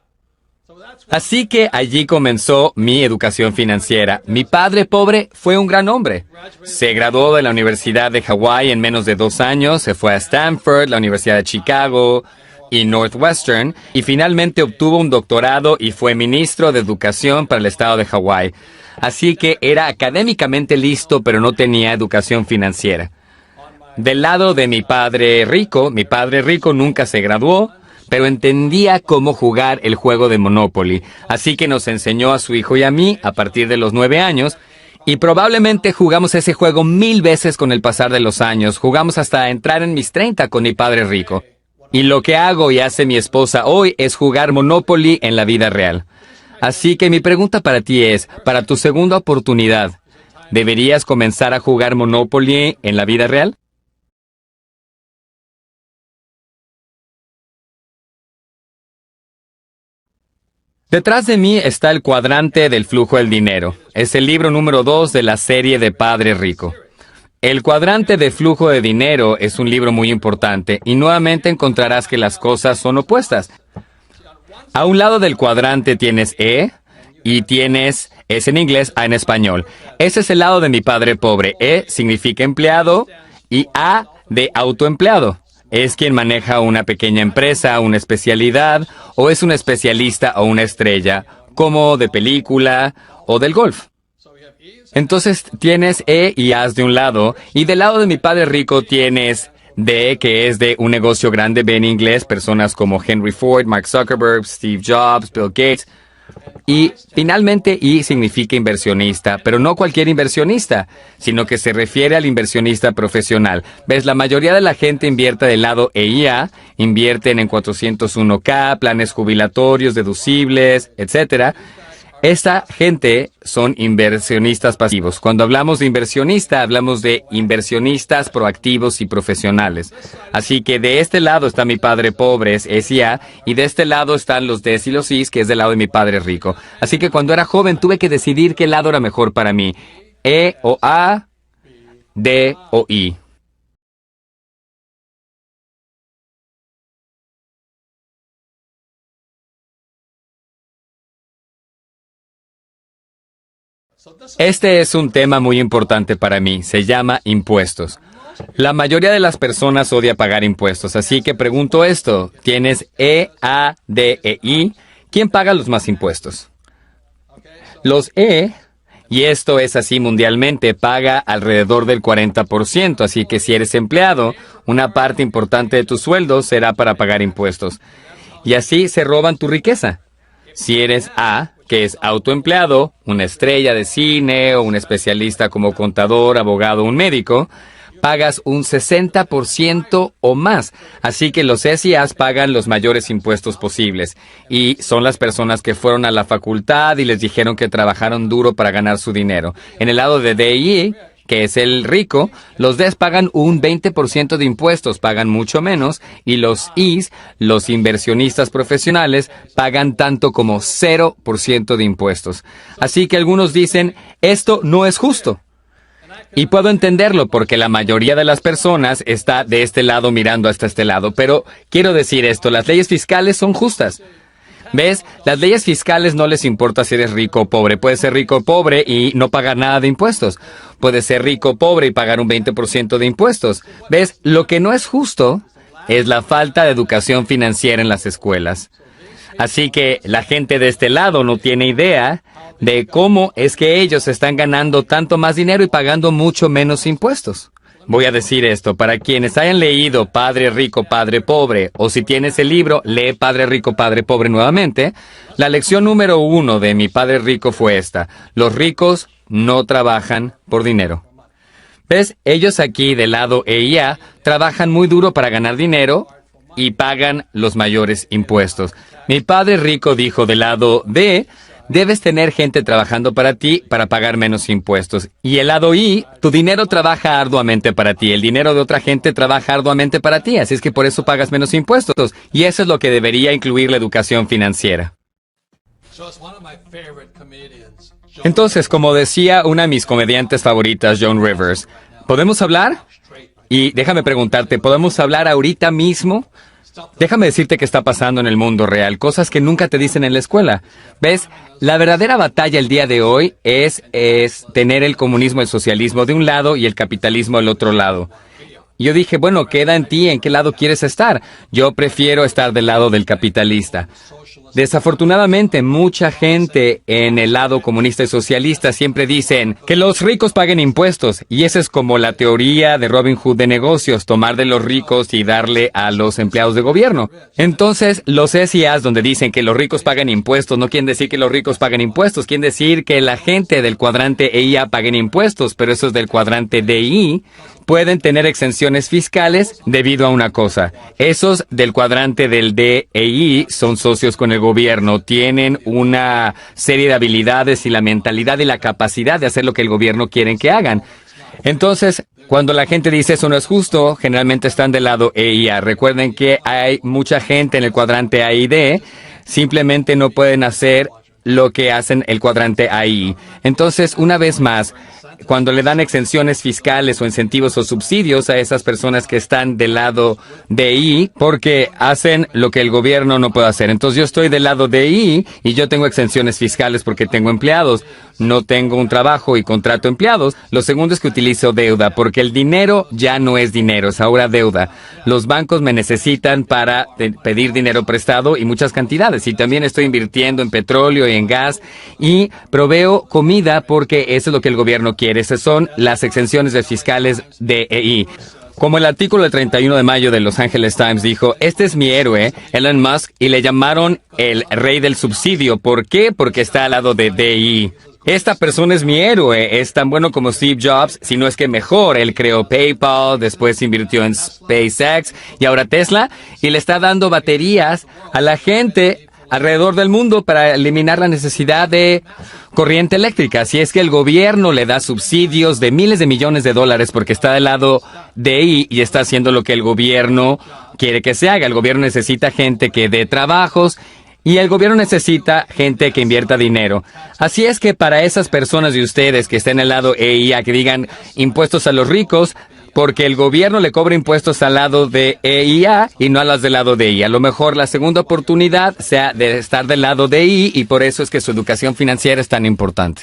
Así que allí comenzó mi educación financiera. Mi padre pobre fue un gran hombre. Se graduó de la Universidad de Hawái en menos de 2 años, se fue a Stanford, la Universidad de Chicago, y Northwestern, y finalmente obtuvo un doctorado y fue ministro de Educación para el estado de Hawái. Así que era académicamente listo, pero no tenía educación financiera. Del lado de mi padre rico nunca se graduó, pero entendía cómo jugar el juego de Monopoly. Así que nos enseñó a su hijo y a mí a partir de los 9 años, y probablemente jugamos ese juego 1000 veces con el pasar de los años. Jugamos hasta entrar en mis 30 con mi padre rico. Y lo que hago y hace mi esposa hoy es jugar Monopoly en la vida real. Así que mi pregunta para ti es, para tu segunda oportunidad, ¿deberías comenzar a jugar Monopoly en la vida real? Detrás de mí está el cuadrante del flujo del dinero. Es el libro número 2 de la serie de Padre Rico. El cuadrante de flujo de dinero es un libro muy importante y nuevamente encontrarás que las cosas son opuestas. A un lado del cuadrante tienes E y tienes S en inglés, A en español. Ese es el lado de mi padre pobre. E significa empleado y A de autoempleado. Es quien maneja una pequeña empresa, una especialidad, o es un especialista o una estrella, como de película o del golf. Entonces tienes E y As de un lado, y del lado de mi padre rico tienes D, que es de un negocio grande, B en inglés, personas como Henry Ford, Mark Zuckerberg, Steve Jobs, Bill Gates. Y finalmente I significa inversionista, pero no cualquier inversionista, sino que se refiere al inversionista profesional. ¿Ves? La mayoría de la gente invierte del lado EIA, invierten en 401k, planes jubilatorios, deducibles, etcétera. Esta gente son inversionistas pasivos. Cuando hablamos de inversionista, hablamos de inversionistas proactivos y profesionales. Así que de este lado está mi padre pobre, es SIA, y de este lado están los Ds y los Is, que es del lado de mi padre rico. Así que cuando era joven tuve que decidir qué lado era mejor para mí. E o A, D o I. Este es un tema muy importante para mí. Se llama impuestos. La mayoría de las personas odia pagar impuestos, así que pregunto esto. ¿Tienes E, A, D e I? ¿Quién paga los más impuestos? Los E, y esto es así mundialmente, paga alrededor del 40%, así que si eres empleado, una parte importante de tu sueldo será para pagar impuestos. Y así se roban tu riqueza. Si eres A, que es autoempleado, una estrella de cine o un especialista como contador, abogado o un médico, pagas un 60% o más. Así que los SIAs pagan los mayores impuestos posibles. Y son las personas que fueron a la facultad y les dijeron que trabajaron duro para ganar su dinero. En el lado de DI, que es el rico, los Ds pagan un 20% de impuestos, pagan mucho menos, y los Is, los inversionistas profesionales, pagan tanto como 0% de impuestos. Así que algunos dicen, esto no es justo. Y puedo entenderlo porque la mayoría de las personas está de este lado mirando hasta este lado, pero quiero decir esto, las leyes fiscales son justas. ¿Ves? Las leyes fiscales no les importa si eres rico o pobre. Puedes ser rico o pobre y no pagar nada de impuestos. Puedes ser rico o pobre y pagar un 20% de impuestos. ¿Ves? Lo que no es justo es la falta de educación financiera en las escuelas. Así que la gente de este lado no tiene idea de cómo es que ellos están ganando tanto más dinero y pagando mucho menos impuestos. Voy a decir esto, para quienes hayan leído Padre Rico, Padre Pobre, o si tienes el libro, lee Padre Rico, Padre Pobre nuevamente, la lección número 1 de mi Padre Rico fue esta: los ricos no trabajan por dinero. ¿Ves? Ellos aquí del lado EIA trabajan muy duro para ganar dinero y pagan los mayores impuestos. Mi Padre Rico dijo del lado D, debes tener gente trabajando para ti para pagar menos impuestos. Y el lado I, tu dinero trabaja arduamente para ti. El dinero de otra gente trabaja arduamente para ti. Así es que por eso pagas menos impuestos. Y eso es lo que debería incluir la educación financiera. Entonces, como decía una de mis comediantes favoritas, Joan Rivers, ¿podemos hablar? Y déjame preguntarte, ¿podemos hablar ahorita mismo? Déjame decirte qué está pasando en el mundo real, cosas que nunca te dicen en la escuela. ¿Ves? La verdadera batalla el día de hoy es tener el comunismo y el socialismo de un lado y el capitalismo del otro lado. Yo dije, bueno, queda en ti en qué lado quieres estar. Yo prefiero estar del lado del capitalista. Desafortunadamente, mucha gente en el lado comunista y socialista siempre dicen que los ricos paguen impuestos, y esa es como la teoría de Robin Hood de negocios, tomar de los ricos y darle a los empleados de gobierno. Entonces, los SIAs donde dicen que los ricos pagan impuestos, no quieren decir que los ricos paguen impuestos, quieren decir que la gente del cuadrante EIA paguen impuestos, pero esos del cuadrante DI pueden tener exenciones fiscales debido a una cosa. Esos del cuadrante del D e I son socios con el gobierno, tienen una serie de habilidades y la mentalidad y la capacidad de hacer lo que el gobierno quiere que hagan. Entonces, cuando la gente dice eso no es justo, generalmente están del lado EIA. Recuerden que hay mucha gente en el cuadrante A y D, simplemente no pueden hacer lo que hacen el cuadrante AI. Entonces, una vez más, cuando le dan exenciones fiscales o incentivos o subsidios a esas personas que están del lado de I, porque hacen lo que el gobierno no puede hacer. Entonces yo estoy del lado de I y yo tengo exenciones fiscales porque tengo empleados. No tengo un trabajo y contrato empleados. Lo segundo es que utilizo deuda, porque el dinero ya no es dinero, es ahora deuda. Los bancos me necesitan para pedir dinero prestado y muchas cantidades. Y también estoy invirtiendo en petróleo y en gas y proveo comida porque eso es lo que el gobierno quiere. Esas son las exenciones fiscales de EI. Como el artículo del 31 de mayo de Los Angeles Times dijo, este es mi héroe, Elon Musk, y le llamaron el rey del subsidio. ¿Por qué? Porque está al lado de DI. Esta persona es mi héroe, es tan bueno como Steve Jobs, si no es que mejor. Él creó PayPal, después invirtió en SpaceX y ahora Tesla, y le está dando baterías a la gente alrededor del mundo para eliminar la necesidad de corriente eléctrica. Si es que el gobierno le da subsidios de miles de millones de dólares porque está del lado de ahí y está haciendo lo que el gobierno quiere que se haga. El gobierno necesita gente que dé trabajos y el gobierno necesita gente que invierta dinero. Así es que para esas personas de ustedes que estén en el lado EIA, que digan impuestos a los ricos, porque el gobierno le cobra impuestos al lado de EIA y no a las del lado de I. A lo mejor la segunda oportunidad sea de estar del lado de I y por eso es que su educación financiera es tan importante.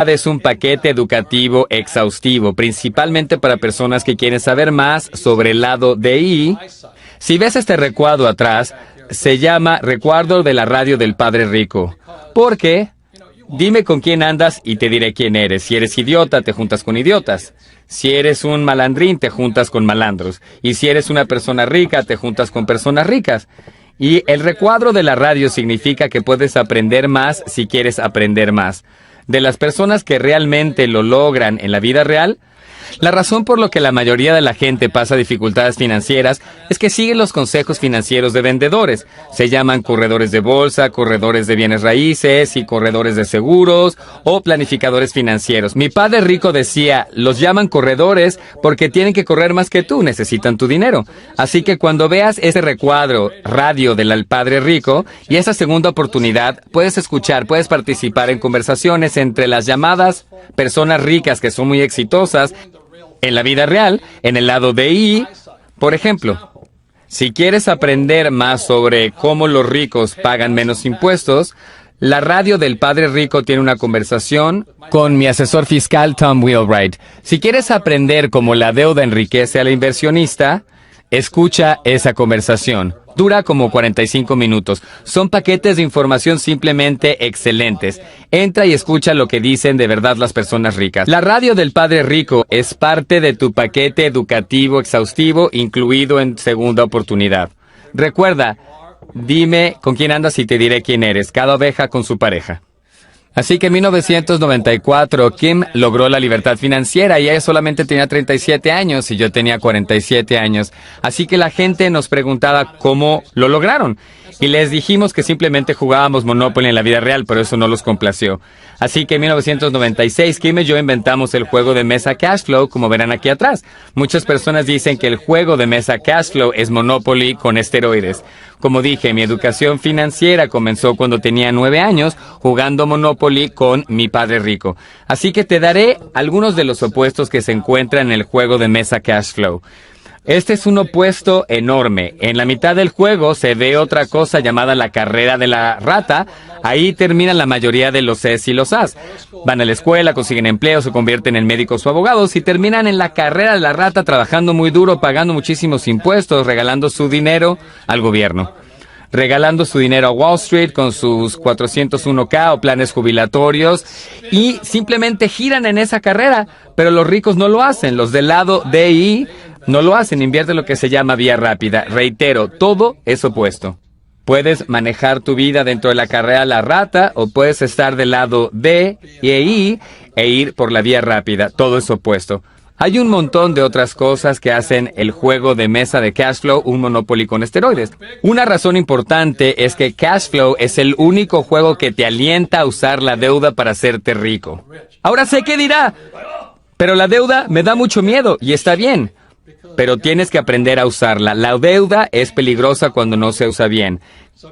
Es un paquete educativo exhaustivo, principalmente para personas que quieren saber más sobre el lado de I. Si ves este recuadro atrás, se llama Recuadro de la Radio del Padre Rico. ¿Por qué? Dime con quién andas y te diré quién eres. Si eres idiota, te juntas con idiotas. Si eres un malandrín, te juntas con malandros. Y si eres una persona rica, te juntas con personas ricas. Y el recuadro de la radio significa que puedes aprender más si quieres aprender más. De las personas que realmente lo logran en la vida real, la razón por la que la mayoría de la gente pasa dificultades financieras es que siguen los consejos financieros de vendedores. Se llaman corredores de bolsa, corredores de bienes raíces y corredores de seguros o planificadores financieros. Mi padre rico decía, los llaman corredores porque tienen que correr más que tú, necesitan tu dinero. Así que cuando veas ese recuadro radio del padre rico y esa segunda oportunidad, puedes escuchar, puedes participar en conversaciones entre las llamadas personas ricas que son muy exitosas en la vida real, en el lado de I. Por ejemplo, si quieres aprender más sobre cómo los ricos pagan menos impuestos, la radio del Padre Rico tiene una conversación con mi asesor fiscal Tom Wheelwright. Si quieres aprender cómo la deuda enriquece al inversionista, escucha esa conversación. Dura como 45 minutos. Son paquetes de información simplemente excelentes. Entra y escucha lo que dicen de verdad las personas ricas. La radio del Padre Rico es parte de tu paquete educativo exhaustivo, incluido en segunda oportunidad. Recuerda, dime con quién andas y te diré quién eres. Cada oveja con su pareja. Así que en 1994, Kim logró la libertad financiera y ella solamente tenía 37 años y yo tenía 47 años. Así que la gente nos preguntaba cómo lo lograron. Y les dijimos que simplemente jugábamos Monopoly en la vida real, pero eso no los complació. Así que en 1996, Kim y yo inventamos el juego de mesa Cashflow, como verán aquí atrás. Muchas personas dicen que el juego de mesa Cashflow es Monopoly con esteroides. Como dije, mi educación financiera comenzó cuando tenía 9 años, jugando Monopoly con mi padre rico. Así que te daré algunos de los opuestos que se encuentran en el juego de mesa Cashflow. Este es un opuesto enorme. En la mitad del juego se ve otra cosa llamada la carrera de la rata. Ahí terminan la mayoría de los Cs y los As. Van a la escuela, consiguen empleo, se convierten en médicos o abogados y terminan en la carrera de la rata trabajando muy duro, pagando muchísimos impuestos, regalando su dinero al gobierno. Regalando su dinero a Wall Street con sus 401k o planes jubilatorios y simplemente giran en esa carrera, pero los ricos no lo hacen. Los del lado DI no lo hacen, invierten lo que se llama vía rápida. Reitero, todo es opuesto. Puedes manejar tu vida dentro de la carrera de la rata o puedes estar del lado D y I e ir por la vía rápida. Todo es opuesto. Hay un montón de otras cosas que hacen el juego de mesa de Cashflow un Monopoly con esteroides. Una razón importante es que Cashflow es el único juego que te alienta a usar la deuda para hacerte rico. Ahora sé qué dirá, pero la deuda me da mucho miedo y está bien. Pero tienes que aprender a usarla. La deuda es peligrosa cuando no se usa bien.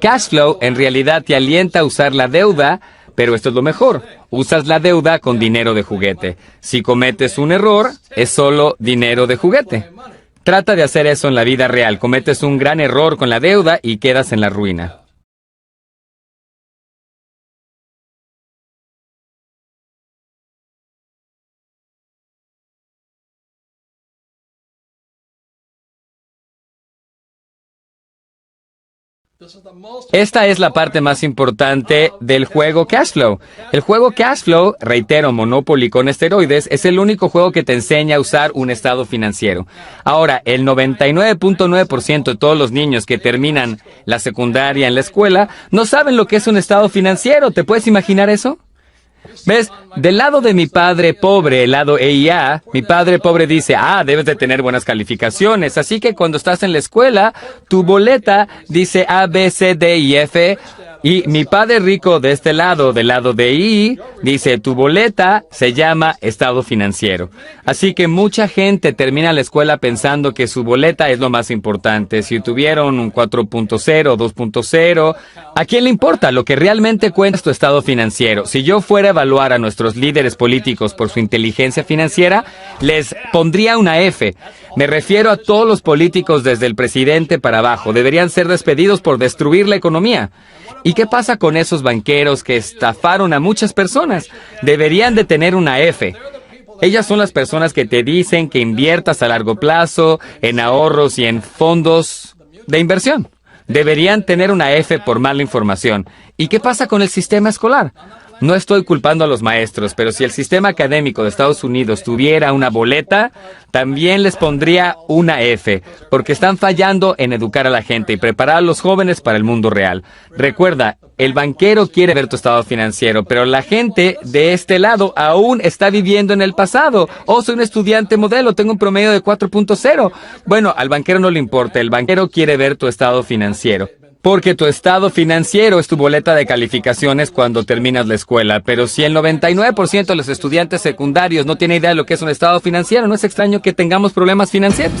Cashflow en realidad te alienta a usar la deuda, pero esto es lo mejor. Usas la deuda con dinero de juguete. Si cometes un error, es solo dinero de juguete. Trata de hacer eso en la vida real. Cometes un gran error con la deuda y quedas en la ruina. Esta es la parte más importante del juego Cashflow. El juego Cashflow, reitero, Monopoly con esteroides, es el único juego que te enseña a usar un estado financiero. Ahora, el 99.9% de todos los niños que terminan la secundaria en la escuela no saben lo que es un estado financiero. ¿Te puedes imaginar eso? ¿Ves? Del lado de mi padre pobre, el lado EIA, mi padre pobre dice, debes de tener buenas calificaciones. Así que cuando estás en la escuela, tu boleta dice A, B, C, D y F. Y mi padre rico de este lado, del lado de I, dice, tu boleta se llama estado financiero. Así que mucha gente termina la escuela pensando que su boleta es lo más importante. Si tuvieron un 4.0, 2.0, ¿a quién le importa? Lo que realmente cuenta es tu estado financiero. Si yo fuera a evaluar a nuestros líderes políticos por su inteligencia financiera, les pondría una F. Me refiero a todos los políticos desde el presidente para abajo. Deberían ser despedidos por destruir la economía. ¿Y qué pasa con esos banqueros que estafaron a muchas personas? Deberían de tener una F. Ellas son las personas que te dicen que inviertas a largo plazo en ahorros y en fondos de inversión. Deberían tener una F por mala información. ¿Y qué pasa con el sistema escolar? No estoy culpando a los maestros, pero si el sistema académico de Estados Unidos tuviera una boleta, también les pondría una F, porque están fallando en educar a la gente y preparar a los jóvenes para el mundo real. Recuerda, el banquero quiere ver tu estado financiero, pero la gente de este lado aún está viviendo en el pasado. Soy un estudiante modelo, tengo un promedio de 4.0. Bueno, al banquero no le importa, el banquero quiere ver tu estado financiero. Porque tu estado financiero es tu boleta de calificaciones cuando terminas la escuela. Pero si el 99% de los estudiantes secundarios no tiene idea de lo que es un estado financiero, no es extraño que tengamos problemas financieros.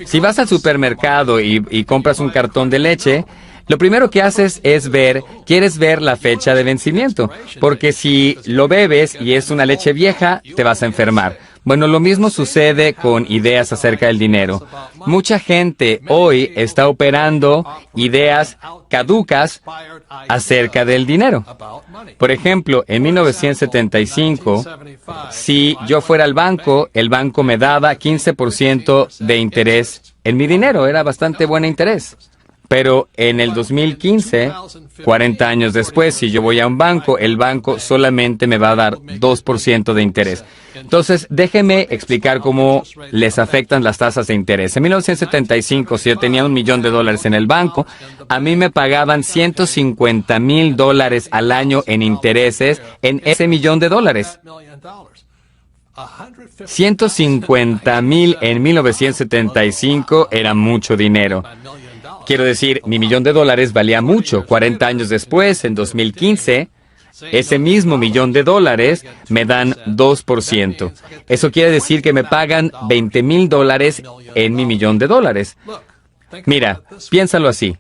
Si vas al supermercado y compras un cartón de leche, lo primero que haces es quieres ver la fecha de vencimiento. Porque si lo bebes y es una leche vieja, te vas a enfermar. Bueno, lo mismo sucede con ideas acerca del dinero. Mucha gente hoy está operando ideas caducas acerca del dinero. Por ejemplo, en 1975, si yo fuera al banco, el banco me daba 15% de interés en mi dinero. Era bastante buen interés. Pero en el 2015, 40 años después, si yo voy a un banco, el banco solamente me va a dar 2% de interés. Entonces, déjeme explicar cómo les afectan las tasas de interés. En 1975, si yo tenía $1,000,000 en el banco, a mí me pagaban $150,000 al año en intereses en ese $1,000,000. 150,000 en 1975 era mucho dinero. Quiero decir, mi $1,000,000 valía mucho. 40 años después, en 2015, ese mismo $1,000,000 me dan 2%. Eso quiere decir que me pagan $20,000 en mi $1,000,000. Mira, piénsalo así.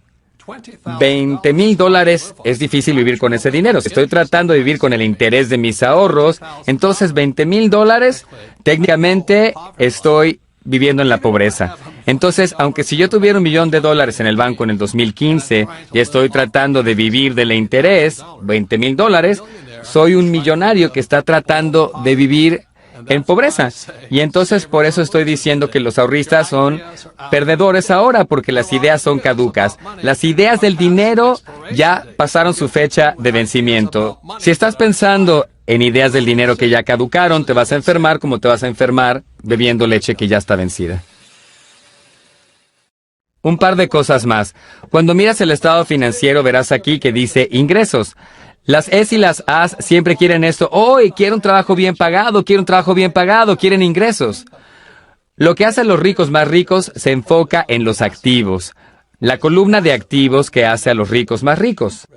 $20,000 es difícil vivir con ese dinero. Si estoy tratando de vivir con el interés de mis ahorros, entonces $20,000, técnicamente estoy viviendo en la pobreza. Entonces, aunque si yo tuviera $1,000,000 en el banco en el 2015 y estoy tratando de vivir del interés, $20,000, soy un millonario que está tratando de vivir en pobreza. Y entonces por eso estoy diciendo que los ahorristas son perdedores ahora, porque las ideas son caducas. Las ideas del dinero ya pasaron su fecha de vencimiento. Si estás pensando en ideas del dinero que ya caducaron, te vas a enfermar como te vas a enfermar bebiendo leche que ya está vencida. Un par de cosas más. Cuando miras el estado financiero verás aquí que dice ingresos. Las S y las As siempre quieren esto. ¡Hoy quiero un trabajo bien pagado! ¡Quiero un trabajo bien pagado! ¡Quieren ingresos! Lo que hacen los ricos más ricos se enfoca en los activos. La columna de activos que hace a los ricos más ricos.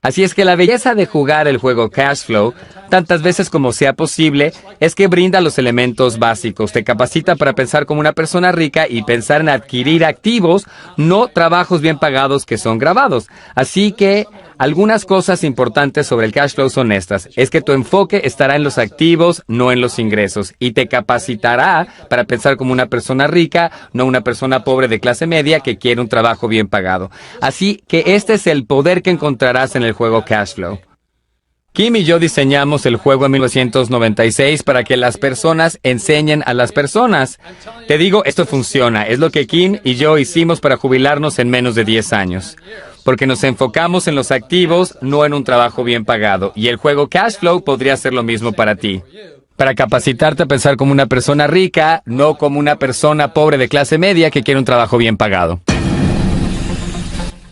Así es que la belleza de jugar el juego Cash Flow, tantas veces como sea posible, es que brinda los elementos básicos. Te capacita para pensar como una persona rica y pensar en adquirir activos, no trabajos bien pagados que son grabados. Así que algunas cosas importantes sobre el cash flow son estas. Es que tu enfoque estará en los activos, no en los ingresos. Y te capacitará para pensar como una persona rica, no una persona pobre de clase media que quiere un trabajo bien pagado. Así que este es el poder que encontrarás en el juego cash flow. Kim y yo diseñamos el juego en 1996 para que las personas enseñen a las personas. Te digo, esto funciona. Es lo que Kim y yo hicimos para jubilarnos en menos de 10 años. Porque nos enfocamos en los activos, no en un trabajo bien pagado. Y el juego Cash Flow podría hacer lo mismo para ti. Para capacitarte a pensar como una persona rica, no como una persona pobre de clase media que quiere un trabajo bien pagado.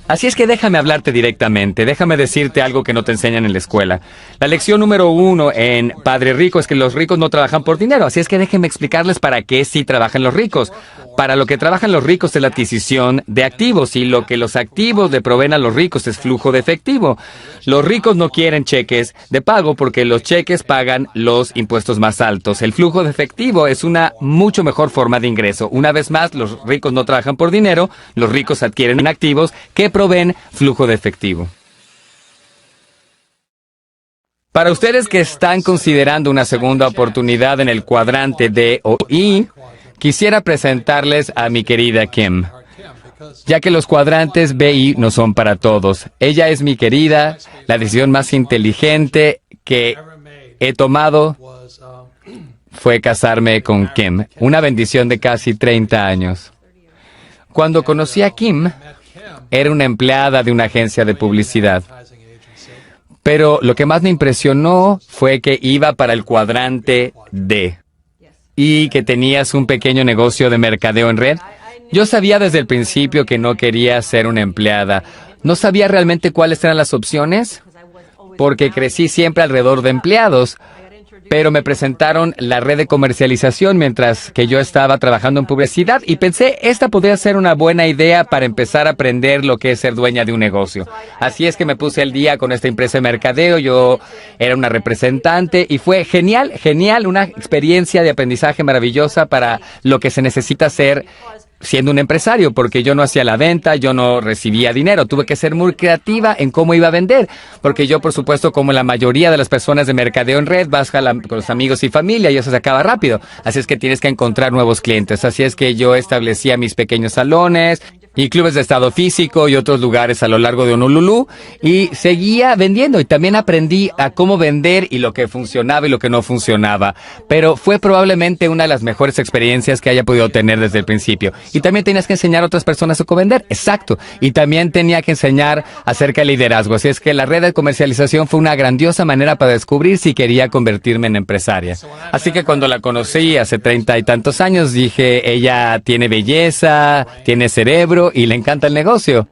Así es que déjame hablarte directamente, déjame decirte algo que no te enseñan en la escuela. La lección número 1 en Padre Rico es que los ricos no trabajan por dinero, así es que déjenme explicarles para qué sí trabajan los ricos. Para lo que trabajan los ricos es la adquisición de activos, y lo que los activos le proveen a los ricos es flujo de efectivo. Los ricos no quieren cheques de pago porque los cheques pagan los impuestos más altos. El flujo de efectivo es una mucho mejor forma de ingreso. Una vez más, los ricos no trabajan por dinero, los ricos adquieren activos que proveen flujo de efectivo. Para ustedes que están considerando una segunda oportunidad en el cuadrante D o I, quisiera presentarles a mi querida Kim, ya que los cuadrantes B y no son para todos. Ella es mi querida, la decisión más inteligente que he tomado fue casarme con Kim, una bendición de casi 30 años. Cuando conocí a Kim, era una empleada de una agencia de publicidad. Pero lo que más me impresionó fue que iba para el cuadrante D y que tenías un pequeño negocio de mercadeo en red. Yo sabía desde el principio que no quería ser una empleada. No sabía realmente cuáles eran las opciones, porque crecí siempre alrededor de empleados. Pero me presentaron la red de comercialización mientras que yo estaba trabajando en publicidad y pensé, esta podría ser una buena idea para empezar a aprender lo que es ser dueña de un negocio. Así es que me puse al día con esta empresa de mercadeo, yo era una representante y fue genial, una experiencia de aprendizaje maravillosa para lo que se necesita hacer siendo un empresario, porque yo no hacía la venta, yo no recibía dinero. Tuve que ser muy creativa en cómo iba a vender, porque yo, por supuesto, como la mayoría de las personas de mercadeo en red, vas con los amigos y familia y eso se acaba rápido. Así es que tienes que encontrar nuevos clientes. Así es que yo establecía mis pequeños salones y clubes de estado físico y otros lugares a lo largo de Honolulu y seguía vendiendo y también aprendí a cómo vender y lo que funcionaba y lo que no funcionaba. Pero fue probablemente una de las mejores experiencias que haya podido tener desde el principio. Y también tenías que enseñar a otras personas a cómo vender. Exacto. Y también tenía que enseñar acerca del liderazgo. Así es que la red de comercialización fue una grandiosa manera para descubrir si quería convertirme en empresaria. Así que cuando la conocí hace 30 y tantos años, dije, ella tiene belleza, tiene cerebro y le encanta el negocio.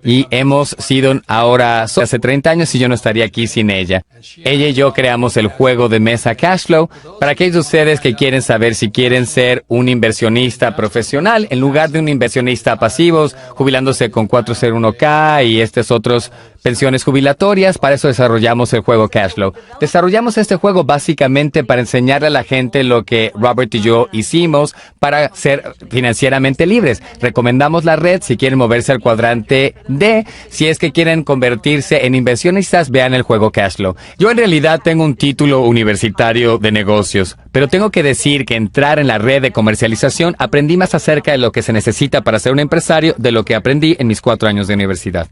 Y hemos sido ahora hace 30 años y yo no estaría aquí sin ella. Ella y yo creamos el juego de mesa Cashflow para aquellos de ustedes que quieren saber si quieren ser un inversionista profesional en lugar de un inversionista pasivos, jubilándose con 401k y estos otros pensiones jubilatorias, para eso desarrollamos el juego Cashflow. Desarrollamos este juego básicamente para enseñarle a la gente lo que Robert y yo hicimos para ser financieramente libres. Recomendamos la red si quieren moverse al cuadrante D. Si es que quieren convertirse en inversionistas, vean el juego Cashflow. Yo en realidad tengo un título universitario de negocios, pero tengo que decir que entrar en la red de comercialización aprendí más acerca de lo que se necesita para ser un empresario de lo que aprendí en mis 4 años de universidad.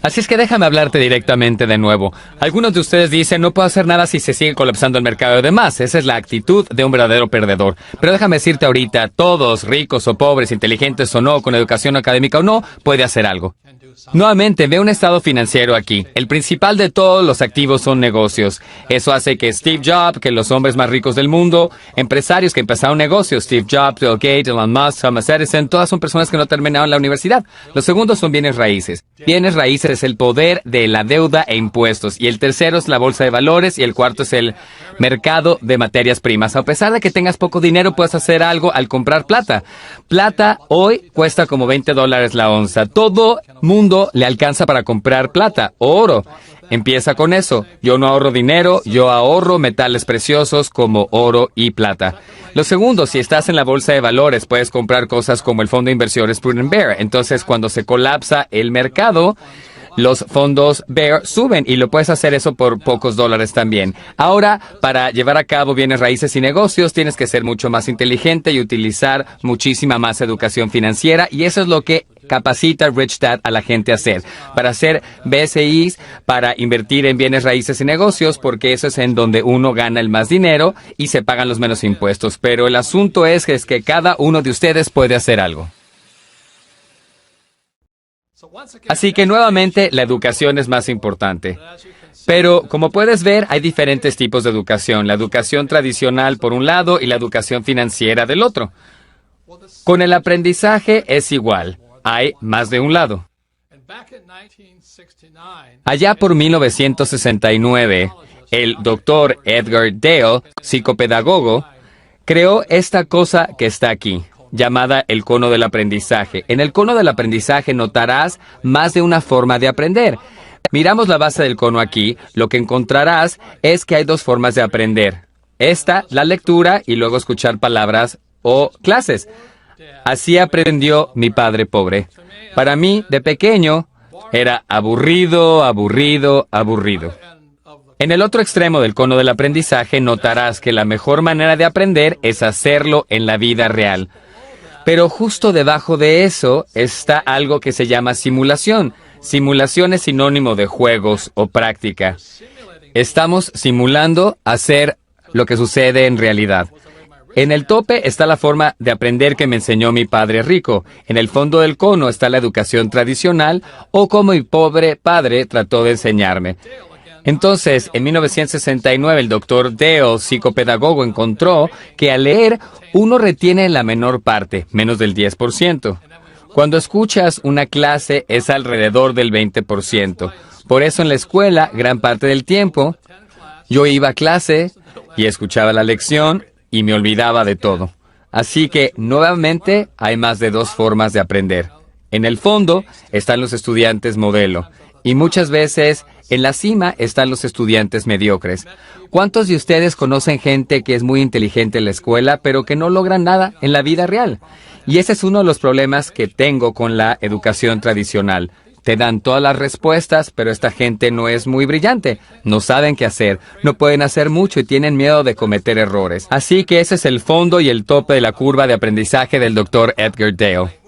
Así es que déjame hablarte directamente de nuevo. Algunos de ustedes dicen, no puedo hacer nada si se sigue colapsando el mercado de demás. Esa es la actitud de un verdadero perdedor. Pero déjame decirte ahorita, todos, ricos o pobres, inteligentes o no, con educación académica o no, puede hacer algo. Nuevamente, ve un estado financiero aquí. El principal de todos los activos son negocios. Eso hace que Steve Jobs, que los hombres más ricos del mundo, empresarios que empezaron negocios, Steve Jobs, Bill Gates, Elon Musk, Thomas Edison, todas son personas que no terminaron la universidad. Los segundos son bienes raíces. Bienes raíces es el poder de la deuda e impuestos. Y el tercero es la bolsa de valores y el cuarto es el mercado de materias primas. A pesar de que tengas poco dinero, puedes hacer algo al comprar plata. Plata hoy cuesta como $20 la onza. Todo mundo le alcanza para comprar plata o oro. Empieza con eso. Yo no ahorro dinero, yo ahorro metales preciosos como oro y plata. Lo segundo, si estás en la bolsa de valores, puedes comprar cosas como el fondo de inversiones Prudent Bear. Entonces, cuando se colapsa el mercado, los fondos Bear suben y lo puedes hacer eso por pocos dólares también. Ahora, para llevar a cabo bienes raíces y negocios, tienes que ser mucho más inteligente y utilizar muchísima más educación financiera, y eso es lo que capacita Rich Dad a la gente a hacer, para hacer BSIs, para invertir en bienes raíces y negocios, porque eso es en donde uno gana el más dinero y se pagan los menos impuestos. Pero el asunto es que cada uno de ustedes puede hacer algo. Así que nuevamente la educación es más importante. Pero como puedes ver, hay diferentes tipos de educación. La educación tradicional por un lado y la educación financiera del otro. Con el aprendizaje es igual. Hay más de un lado. Allá por 1969, el doctor Edgar Dale, psicopedagogo, creó esta cosa que está aquí, llamada el cono del aprendizaje. En el cono del aprendizaje notarás más de una forma de aprender. Miramos la base del cono aquí. Lo que encontrarás es que hay 2 formas de aprender. Esta, la lectura, y luego escuchar palabras o clases. Así aprendió mi padre pobre. Para mí, de pequeño, era aburrido, aburrido, aburrido. En el otro extremo del cono del aprendizaje notarás que la mejor manera de aprender es hacerlo en la vida real. Pero justo debajo de eso está algo que se llama simulación. Simulación es sinónimo de juegos o práctica. Estamos simulando hacer lo que sucede en realidad. En el tope está la forma de aprender que me enseñó mi padre rico. En el fondo del cono está la educación tradicional o como mi pobre padre trató de enseñarme. Entonces, en 1969, el doctor Dale, psicopedagogo, encontró que al leer uno retiene la menor parte, menos del 10%. Cuando escuchas una clase es alrededor del 20%. Por eso en la escuela, gran parte del tiempo, yo iba a clase y escuchaba la lección y me olvidaba de todo. Así que, nuevamente, hay más de 2 formas de aprender. En el fondo están los estudiantes modelo. Y muchas veces, en la cima están los estudiantes mediocres. ¿Cuántos de ustedes conocen gente que es muy inteligente en la escuela, pero que no logran nada en la vida real? Y ese es uno de los problemas que tengo con la educación tradicional. Te dan todas las respuestas, pero esta gente no es muy brillante. No saben qué hacer, no pueden hacer mucho y tienen miedo de cometer errores. Así que ese es el fondo y el tope de la curva de aprendizaje del Dr. Edgar Dale.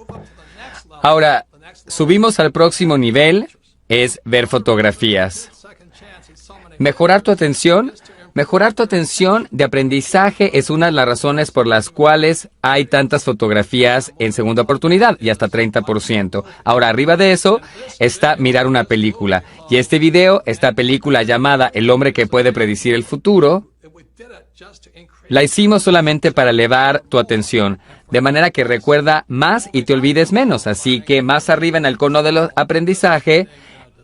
Ahora, subimos al próximo nivel, es ver fotografías. Mejorar tu atención de aprendizaje es una de las razones por las cuales hay tantas fotografías en segunda oportunidad y hasta 30%. Ahora, arriba de eso está mirar una película. Y esta película llamada El hombre que puede predecir el futuro, la hicimos solamente para elevar tu atención, de manera que recuerda más y te olvides menos. Así que más arriba en el cono del aprendizaje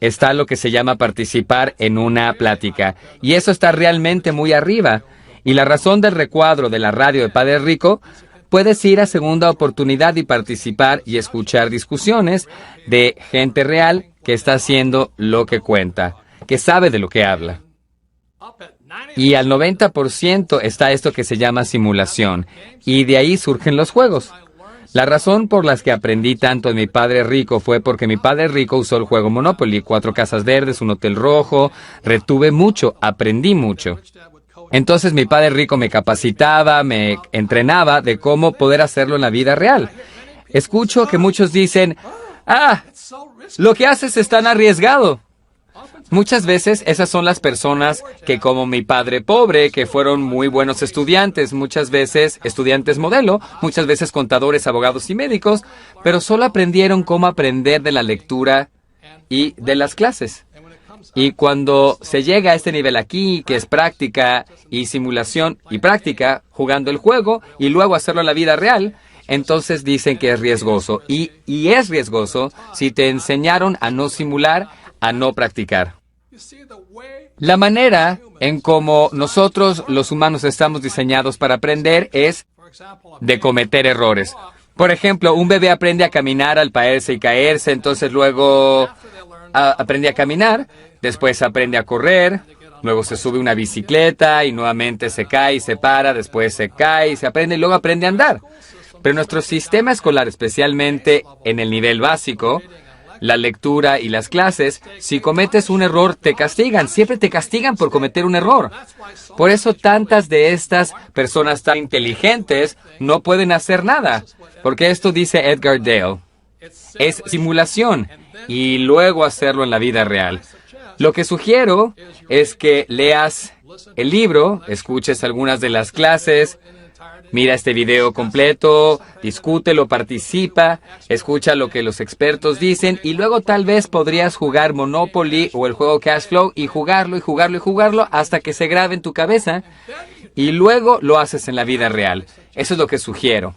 está lo que se llama participar en una plática. Y eso está realmente muy arriba. Y la razón del recuadro de la radio de Padre Rico, puedes ir a segunda oportunidad y participar y escuchar discusiones de gente real que está haciendo lo que cuenta, que sabe de lo que habla. Y al 90% está esto que se llama simulación, y de ahí surgen los juegos. La razón por la que aprendí tanto de mi padre rico fue porque mi padre rico usó el juego Monopoly, 4 casas verdes, un hotel rojo, retuve mucho, aprendí mucho. Entonces mi padre rico me capacitaba, me entrenaba de cómo poder hacerlo en la vida real. Escucho que muchos dicen, lo que haces es tan arriesgado. Muchas veces esas son las personas que, como mi padre pobre, que fueron muy buenos estudiantes, muchas veces estudiantes modelo, muchas veces contadores, abogados y médicos, pero solo aprendieron cómo aprender de la lectura y de las clases. Y cuando se llega a este nivel aquí, que es práctica y simulación y práctica, jugando el juego y luego hacerlo en la vida real, entonces dicen que es riesgoso. Y es riesgoso si te enseñaron a no simular, a no practicar. La manera en cómo nosotros, los humanos, estamos diseñados para aprender es de cometer errores. Por ejemplo, un bebé aprende a caminar al caerse y caerse, entonces luego aprende a caminar, después aprende a correr, luego se sube a una bicicleta y nuevamente se cae y se para, después se cae y se aprende y luego aprende a andar. Pero nuestro sistema escolar, especialmente en el nivel básico, la lectura y las clases, si cometes un error te castigan, siempre te castigan por cometer un error. Por eso tantas de estas personas tan inteligentes no pueden hacer nada, porque esto dice Edgar Dale, es simulación y luego hacerlo en la vida real. Lo que sugiero es que leas el libro, escuches algunas de las clases, mira este video completo, discútelo, participa, escucha lo que los expertos dicen y luego tal vez podrías jugar Monopoly o el juego Cash Flow y jugarlo y jugarlo y jugarlo hasta que se grabe en tu cabeza y luego lo haces en la vida real. Eso es lo que sugiero.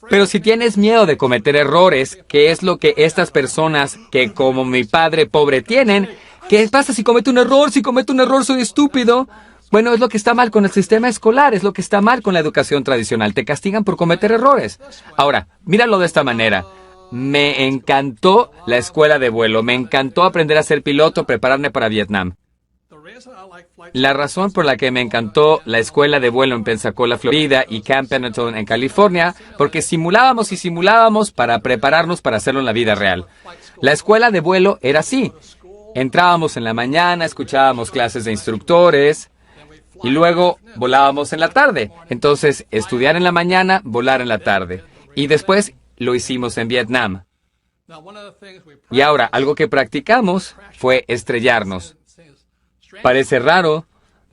Pero si tienes miedo de cometer errores, que es lo que estas personas que como mi padre pobre tienen, ¿qué pasa si cometo un error? Si cometo un error soy estúpido. Bueno, es lo que está mal con el sistema escolar, es lo que está mal con la educación tradicional. Te castigan por cometer errores. Ahora, míralo de esta manera. Me encantó la escuela de vuelo, me encantó aprender a ser piloto, prepararme para Vietnam. La razón por la que me encantó la escuela de vuelo en Pensacola, Florida, y Camp Pendleton en California, porque simulábamos y simulábamos para prepararnos para hacerlo en la vida real. La escuela de vuelo era así. Entrábamos en la mañana, escuchábamos clases de instructores, y luego volábamos en la tarde. Entonces, estudiar en la mañana, volar en la tarde. Y después lo hicimos en Vietnam. Y ahora, algo que practicamos fue estrellarnos. Parece raro,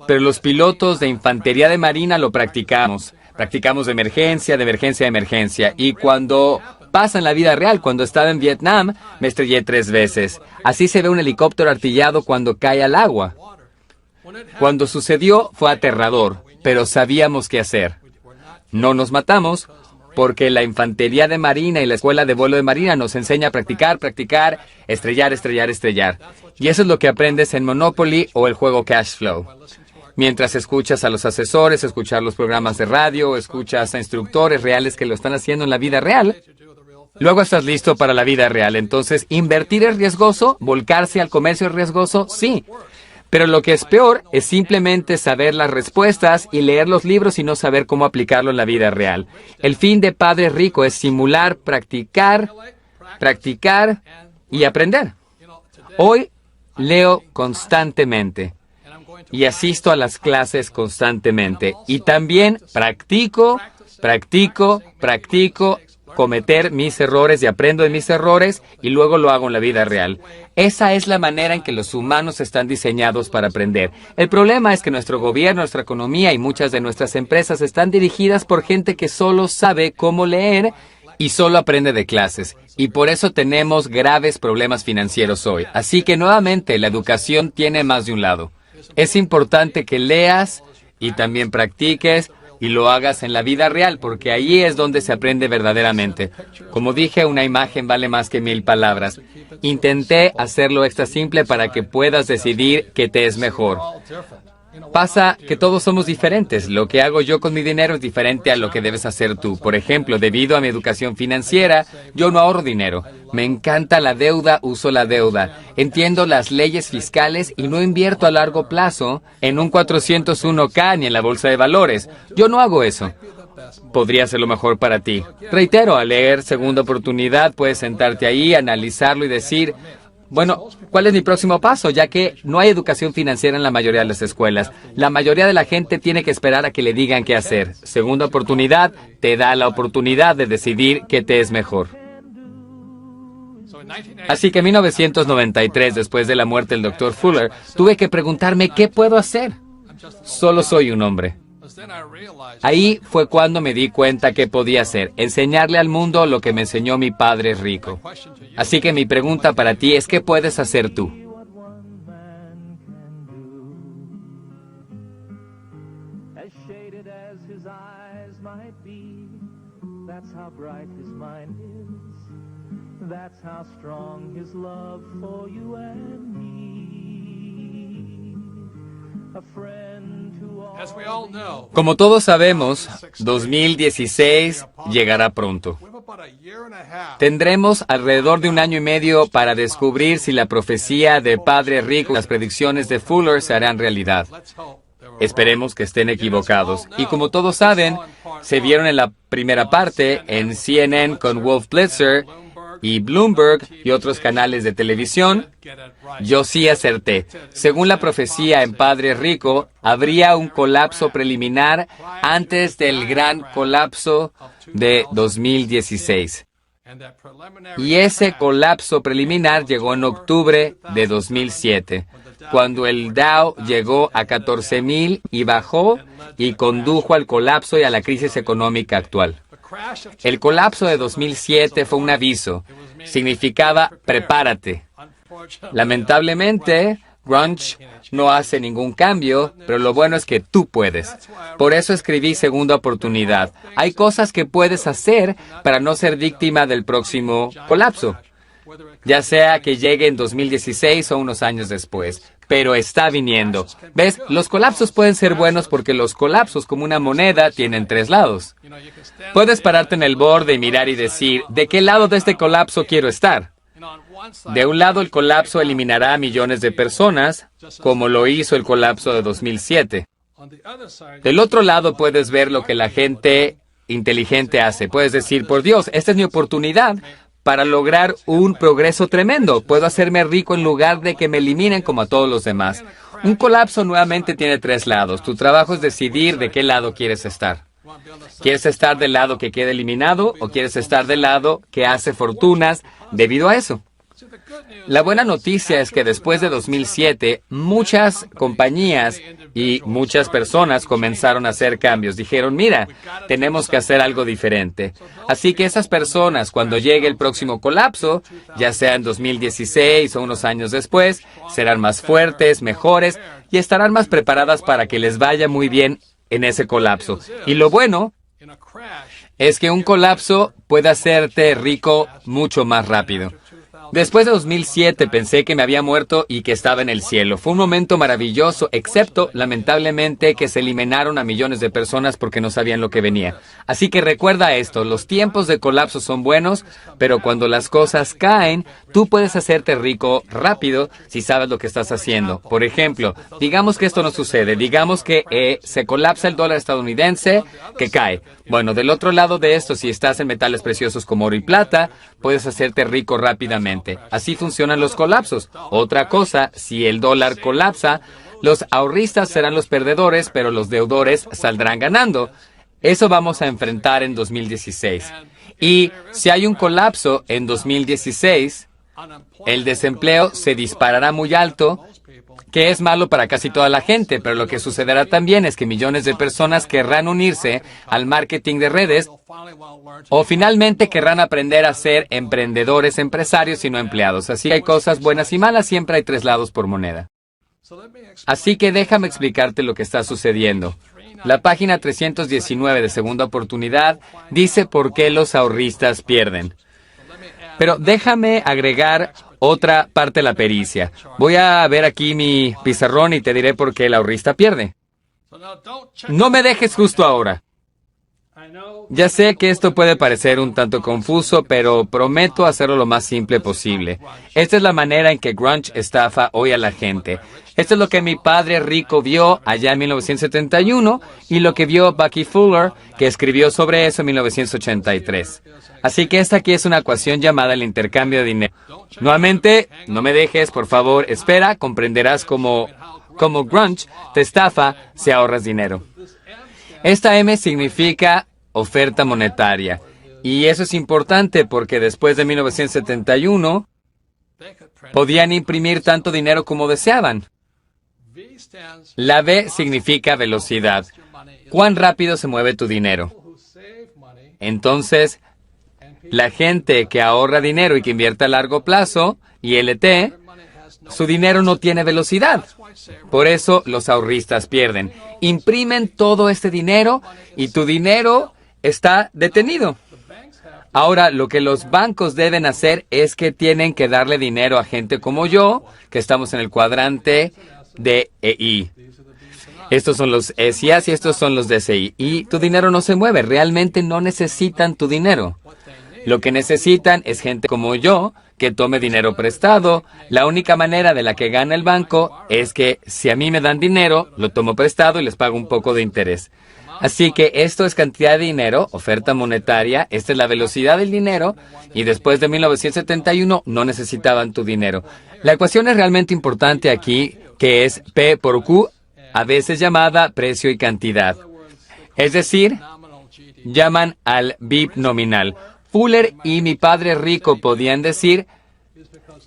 pero los pilotos de infantería de marina lo practicamos. Practicamos de emergencia, de emergencia, de emergencia. Y cuando pasa en la vida real, cuando estaba en Vietnam, me estrellé 3 veces. Así se ve un helicóptero artillado cuando cae al agua. Cuando sucedió fue aterrador, pero sabíamos qué hacer. No nos matamos porque la infantería de marina y la escuela de vuelo de marina nos enseña a practicar, practicar, estrellar, estrellar, estrellar. Y eso es lo que aprendes en Monopoly o el juego Cash Flow. Mientras escuchas a los asesores, escuchar los programas de radio, escuchas a instructores reales que lo están haciendo en la vida real, luego estás listo para la vida real. Entonces, ¿invertir es riesgoso? ¿Volcarse al comercio es riesgoso? Sí. Pero lo que es peor es simplemente saber las respuestas y leer los libros y no saber cómo aplicarlo en la vida real. El fin de Padre Rico es simular, practicar, practicar y aprender. Hoy leo constantemente y asisto a las clases constantemente. Y también practico, cometer mis errores y aprendo de mis errores y luego lo hago en la vida real. Esa es la manera en que los humanos están diseñados para aprender. El problema es que nuestro gobierno, nuestra economía y muchas de nuestras empresas están dirigidas por gente que solo sabe cómo leer y solo aprende de clases. Y por eso tenemos graves problemas financieros hoy. Así que nuevamente la educación tiene más de un lado. Es importante que leas y también practiques y lo hagas en la vida real, porque ahí es donde se aprende verdaderamente. Como dije, una imagen vale más que 1000 palabras. Intenté hacerlo extra simple para que puedas decidir qué te es mejor. Pasa que todos somos diferentes. Lo que hago yo con mi dinero es diferente a lo que debes hacer tú. Por ejemplo, debido a mi educación financiera, yo no ahorro dinero. Me encanta la deuda, uso la deuda. Entiendo las leyes fiscales y no invierto a largo plazo en un 401k ni en la bolsa de valores. Yo no hago eso. Podría ser lo mejor para ti. Reitero, al leer Segunda Oportunidad, puedes sentarte ahí, analizarlo y decir, bueno, ¿cuál es mi próximo paso? Ya que no hay educación financiera en la mayoría de las escuelas. La mayoría de la gente tiene que esperar a que le digan qué hacer. Segunda Oportunidad te da la oportunidad de decidir qué te es mejor. Así que en 1993, después de la muerte del Dr. Fuller, tuve que preguntarme qué puedo hacer. Solo soy un hombre. Ahí fue cuando me di cuenta que podía hacer, enseñarle al mundo lo que me enseñó mi padre rico. Así que mi pregunta para ti es, ¿qué puedes hacer tú? Como todos sabemos, 2016 llegará pronto. Tendremos alrededor de 1 año y medio para descubrir si la profecía de Padre Rico y las predicciones de Fuller se harán realidad. Esperemos que estén equivocados. Y como todos saben, se vieron en la primera parte en CNN con Wolf Blitzer y Bloomberg y otros canales de televisión. Yo sí acerté. Según la profecía en Padre Rico, habría un colapso preliminar antes del gran colapso de 2016. Y ese colapso preliminar llegó en octubre de 2007, cuando el Dow llegó a 14,000 y bajó y condujo al colapso y a la crisis económica actual. El colapso de 2007 fue un aviso. Significaba prepárate. Lamentablemente, grunge no hace ningún cambio, pero lo bueno es que tú puedes. Por eso escribí Segunda Oportunidad. Hay cosas que puedes hacer para no ser víctima del próximo colapso, ya sea que llegue en 2016 o unos años después. Pero está viniendo. ¿Ves? Los colapsos pueden ser buenos porque los colapsos, como una moneda, tienen 3 lados. Puedes pararte en el borde y mirar y decir, ¿de qué lado de este colapso quiero estar? De un lado, el colapso eliminará a millones de personas, como lo hizo el colapso de 2007. Del otro lado, puedes ver lo que la gente inteligente hace. Puedes decir, por Dios, esta es mi oportunidad para lograr un progreso tremendo. Puedo hacerme rico en lugar de que me eliminen como a todos los demás. Un colapso nuevamente tiene 3 lados. Tu trabajo es decidir de qué lado quieres estar. ¿Quieres estar del lado que queda eliminado o quieres estar del lado que hace fortunas debido a eso? La buena noticia es que después de 2007, muchas compañías y muchas personas comenzaron a hacer cambios. Dijeron, mira, tenemos que hacer algo diferente. Así que esas personas, cuando llegue el próximo colapso, ya sea en 2016 o unos años después, serán más fuertes, mejores y estarán más preparadas para que les vaya muy bien en ese colapso. Y lo bueno es que un colapso puede hacerte rico mucho más rápido. Después de 2007 pensé que me había muerto y que estaba en el cielo. Fue un momento maravilloso, excepto, lamentablemente, que se eliminaron a millones de personas porque no sabían lo que venía. Así que recuerda esto, los tiempos de colapso son buenos, pero cuando las cosas caen, tú puedes hacerte rico rápido si sabes lo que estás haciendo. Por ejemplo, digamos que esto no sucede, digamos que se colapsa el dólar estadounidense, que cae. Bueno, del otro lado de esto, si estás en metales preciosos como oro y plata, puedes hacerte rico rápidamente. Así funcionan los colapsos. Otra cosa, si el dólar colapsa, los ahorristas serán los perdedores, pero los deudores saldrán ganando. Eso vamos a enfrentar en 2016. Y si hay un colapso en 2016, el desempleo se disparará muy alto, que es malo para casi toda la gente, pero lo que sucederá también es que millones de personas querrán unirse al marketing de redes o finalmente querrán aprender a ser emprendedores, empresarios y no empleados. Así que hay cosas buenas y malas, siempre hay 3 lados por moneda. Así que déjame explicarte lo que está sucediendo. La página 319 de Segunda Oportunidad dice por qué los ahorristas pierden. Pero déjame agregar otra parte de la pericia. Voy a ver aquí mi pizarrón y te diré por qué el ahorrista pierde. No me dejes justo ahora. Ya sé que esto puede parecer un tanto confuso, pero prometo hacerlo lo más simple posible. Esta es la manera en que grunge estafa hoy a la gente. Esto es lo que mi padre rico vio allá en 1971 y lo que vio Bucky Fuller, que escribió sobre eso en 1983. Así que esta aquí es una ecuación llamada el intercambio de dinero. Nuevamente, no me dejes, por favor, espera, comprenderás cómo grunge te estafa si ahorras dinero. Esta M significa oferta monetaria. Y eso es importante porque después de 1971 podían imprimir tanto dinero como deseaban. La V significa velocidad. ¿Cuán rápido se mueve tu dinero? Entonces, la gente que ahorra dinero y que invierte a largo plazo, ILT, su dinero no tiene velocidad. Por eso los ahorristas pierden. Imprimen todo este dinero y tu dinero está detenido. Ahora, lo que los bancos deben hacer es que tienen que darle dinero a gente como yo, que estamos en el cuadrante de EI. Estos son los SIAs y estos son los DCI. Y tu dinero no se mueve. Realmente no necesitan tu dinero. Lo que necesitan es gente como yo, que tome dinero prestado. La única manera de la que gana el banco es que si a mí me dan dinero, lo tomo prestado y les pago un poco de interés. Así que esto es cantidad de dinero, oferta monetaria, esta es la velocidad del dinero, y después de 1971 no necesitaban tu dinero. La ecuación es realmente importante aquí, que es P por Q, a veces llamada precio y cantidad. Es decir, llaman al BIP nominal. Fuller y mi padre rico podían decir,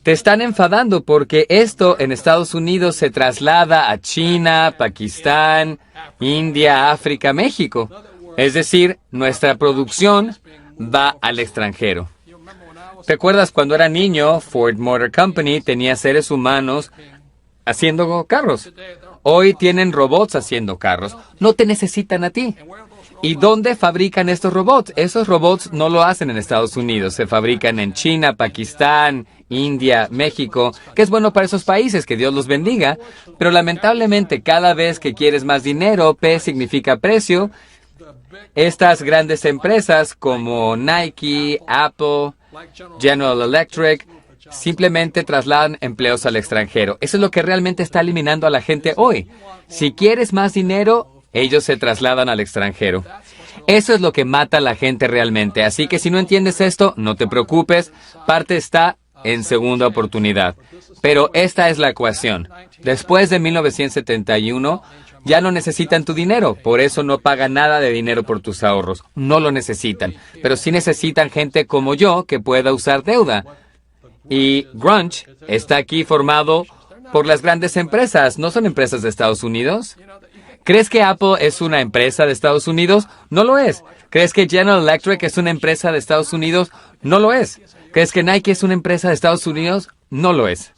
te están enfadando porque esto en Estados Unidos se traslada a China, Pakistán, India, África, México. Es decir, nuestra producción va al extranjero. ¿Te acuerdas cuando era niño, Ford Motor Company tenía seres humanos haciendo carros? Hoy tienen robots haciendo carros. No te necesitan a ti. ¿Y dónde fabrican estos robots? Esos robots no lo hacen en Estados Unidos. Se fabrican en China, Pakistán, India, México, que es bueno para esos países, que Dios los bendiga. Pero lamentablemente, cada vez que quieres más dinero, P significa precio. Estas grandes empresas como Nike, Apple, General Electric, simplemente trasladan empleos al extranjero. Eso es lo que realmente está eliminando a la gente hoy. Si quieres más dinero, ellos se trasladan al extranjero. Eso es lo que mata a la gente realmente. Así que si no entiendes esto, no te preocupes. Parte está en segunda oportunidad. Pero esta es la ecuación. Después de 1971, ya no necesitan tu dinero. Por eso no pagan nada de dinero por tus ahorros. No lo necesitan. Pero sí necesitan gente como yo que pueda usar deuda. Y grunge está aquí formado por las grandes empresas. ¿No son empresas de Estados Unidos? ¿Crees que Apple es una empresa de Estados Unidos? No lo es. ¿Crees que General Electric es una empresa de Estados Unidos? No lo es. ¿Crees que Nike es una empresa de Estados Unidos? No lo es.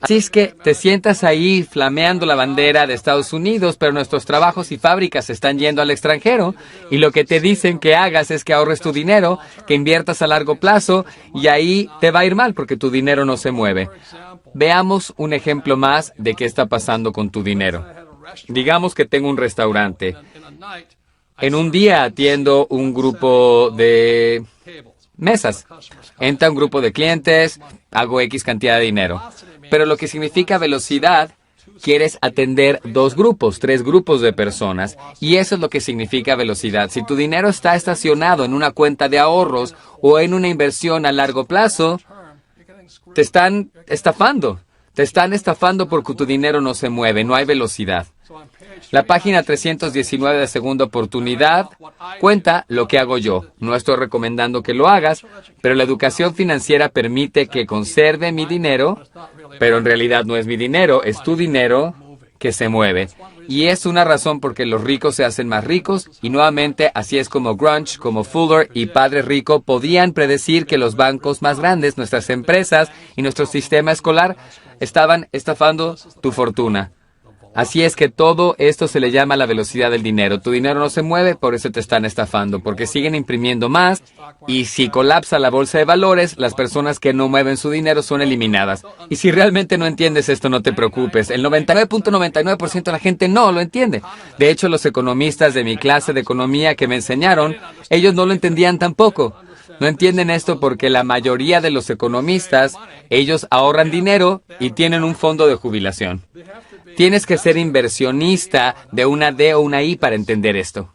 Así es que te sientas ahí flameando la bandera de Estados Unidos, pero nuestros trabajos y fábricas están yendo al extranjero y lo que te dicen que hagas es que ahorres tu dinero, que inviertas a largo plazo y ahí te va a ir mal porque tu dinero no se mueve. Veamos un ejemplo más de qué está pasando con tu dinero. Digamos que tengo un restaurante. En un día atiendo un grupo de mesas. Entra un grupo de clientes, hago X cantidad de dinero. Pero lo que significa velocidad, quieres atender 2 grupos, 3 grupos de personas. Y eso es lo que significa velocidad. Si tu dinero está estacionado en una cuenta de ahorros o en una inversión a largo plazo, te están estafando. Te están estafando porque tu dinero no se mueve, no hay velocidad. La página 319 de segunda oportunidad cuenta lo que hago yo. No estoy recomendando que lo hagas, pero la educación financiera permite que conserve mi dinero, pero en realidad no es mi dinero, es tu dinero que se mueve. Y es una razón porque los ricos se hacen más ricos, y nuevamente así es como grunge, como Fuller y Padre Rico podían predecir que los bancos más grandes, nuestras empresas y nuestro sistema escolar estaban estafando tu fortuna. Así es que todo esto se le llama la velocidad del dinero. Tu dinero no se mueve, por eso te están estafando, porque siguen imprimiendo más y si colapsa la bolsa de valores, las personas que no mueven su dinero son eliminadas. Y si realmente no entiendes esto, no te preocupes. El 99.99% de la gente no lo entiende. De hecho, los economistas de mi clase de economía que me enseñaron, ellos no lo entendían tampoco. No entienden esto porque la mayoría de los economistas, ellos ahorran dinero y tienen un fondo de jubilación. Tienes que ser inversionista de una D o una I para entender esto.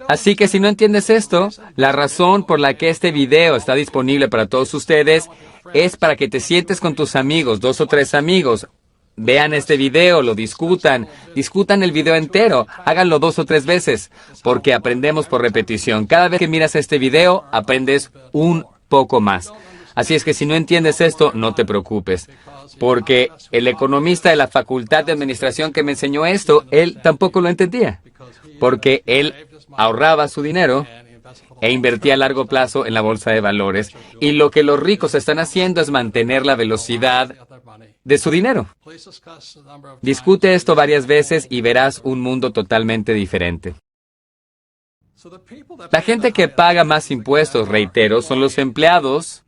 Así que si no entiendes esto, la razón por la que este video está disponible para todos ustedes es para que te sientes con tus amigos, 2 o 3 amigos. Vean este video, lo discutan el video entero, háganlo 2 o 3 veces, porque aprendemos por repetición. Cada vez que miras este video, aprendes un poco más. Así es que si no entiendes esto, no te preocupes, porque el economista de la Facultad de Administración que me enseñó esto, él tampoco lo entendía, porque él ahorraba su dinero e invertía a largo plazo en la bolsa de valores, y lo que los ricos están haciendo es mantener la velocidad de su dinero. Discute esto varias veces y verás un mundo totalmente diferente. La gente que paga más impuestos, reitero, son los empleados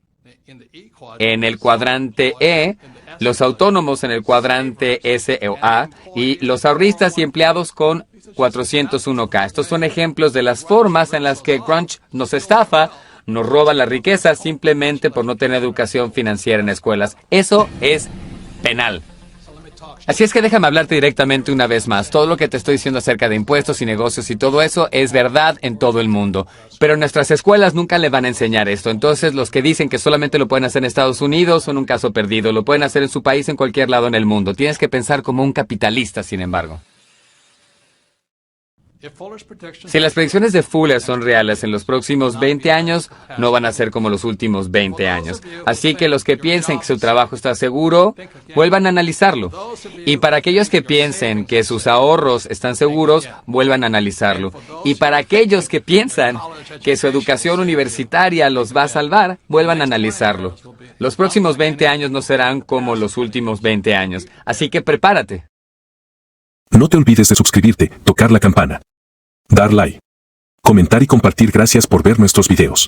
en el cuadrante E, los autónomos en el cuadrante S o A, y los ahorristas y empleados con 401K. Estos son ejemplos de las formas en las que Crunch nos estafa, nos roba la riqueza simplemente por no tener educación financiera en escuelas. Eso es penal. Así es que déjame hablarte directamente una vez más. Todo lo que te estoy diciendo acerca de impuestos y negocios y todo eso es verdad en todo el mundo. Pero nuestras escuelas nunca le van a enseñar esto. Entonces, los que dicen que solamente lo pueden hacer en Estados Unidos son un caso perdido. Lo pueden hacer en su país, en cualquier lado en el mundo. Tienes que pensar como un capitalista, sin embargo. Si las predicciones de Fuller son reales, en los próximos 20 años no van a ser como los últimos 20 años. Así que los que piensen que su trabajo está seguro, vuelvan a analizarlo. Y para aquellos que piensen que sus ahorros están seguros, vuelvan a analizarlo. Y para aquellos que piensan que su educación universitaria los va a salvar, vuelvan a analizarlo. Los próximos 20 años no serán como los últimos 20 años. Así que prepárate. No te olvides de suscribirte, tocar la campana, dar like, comentar y compartir. Gracias por ver nuestros videos.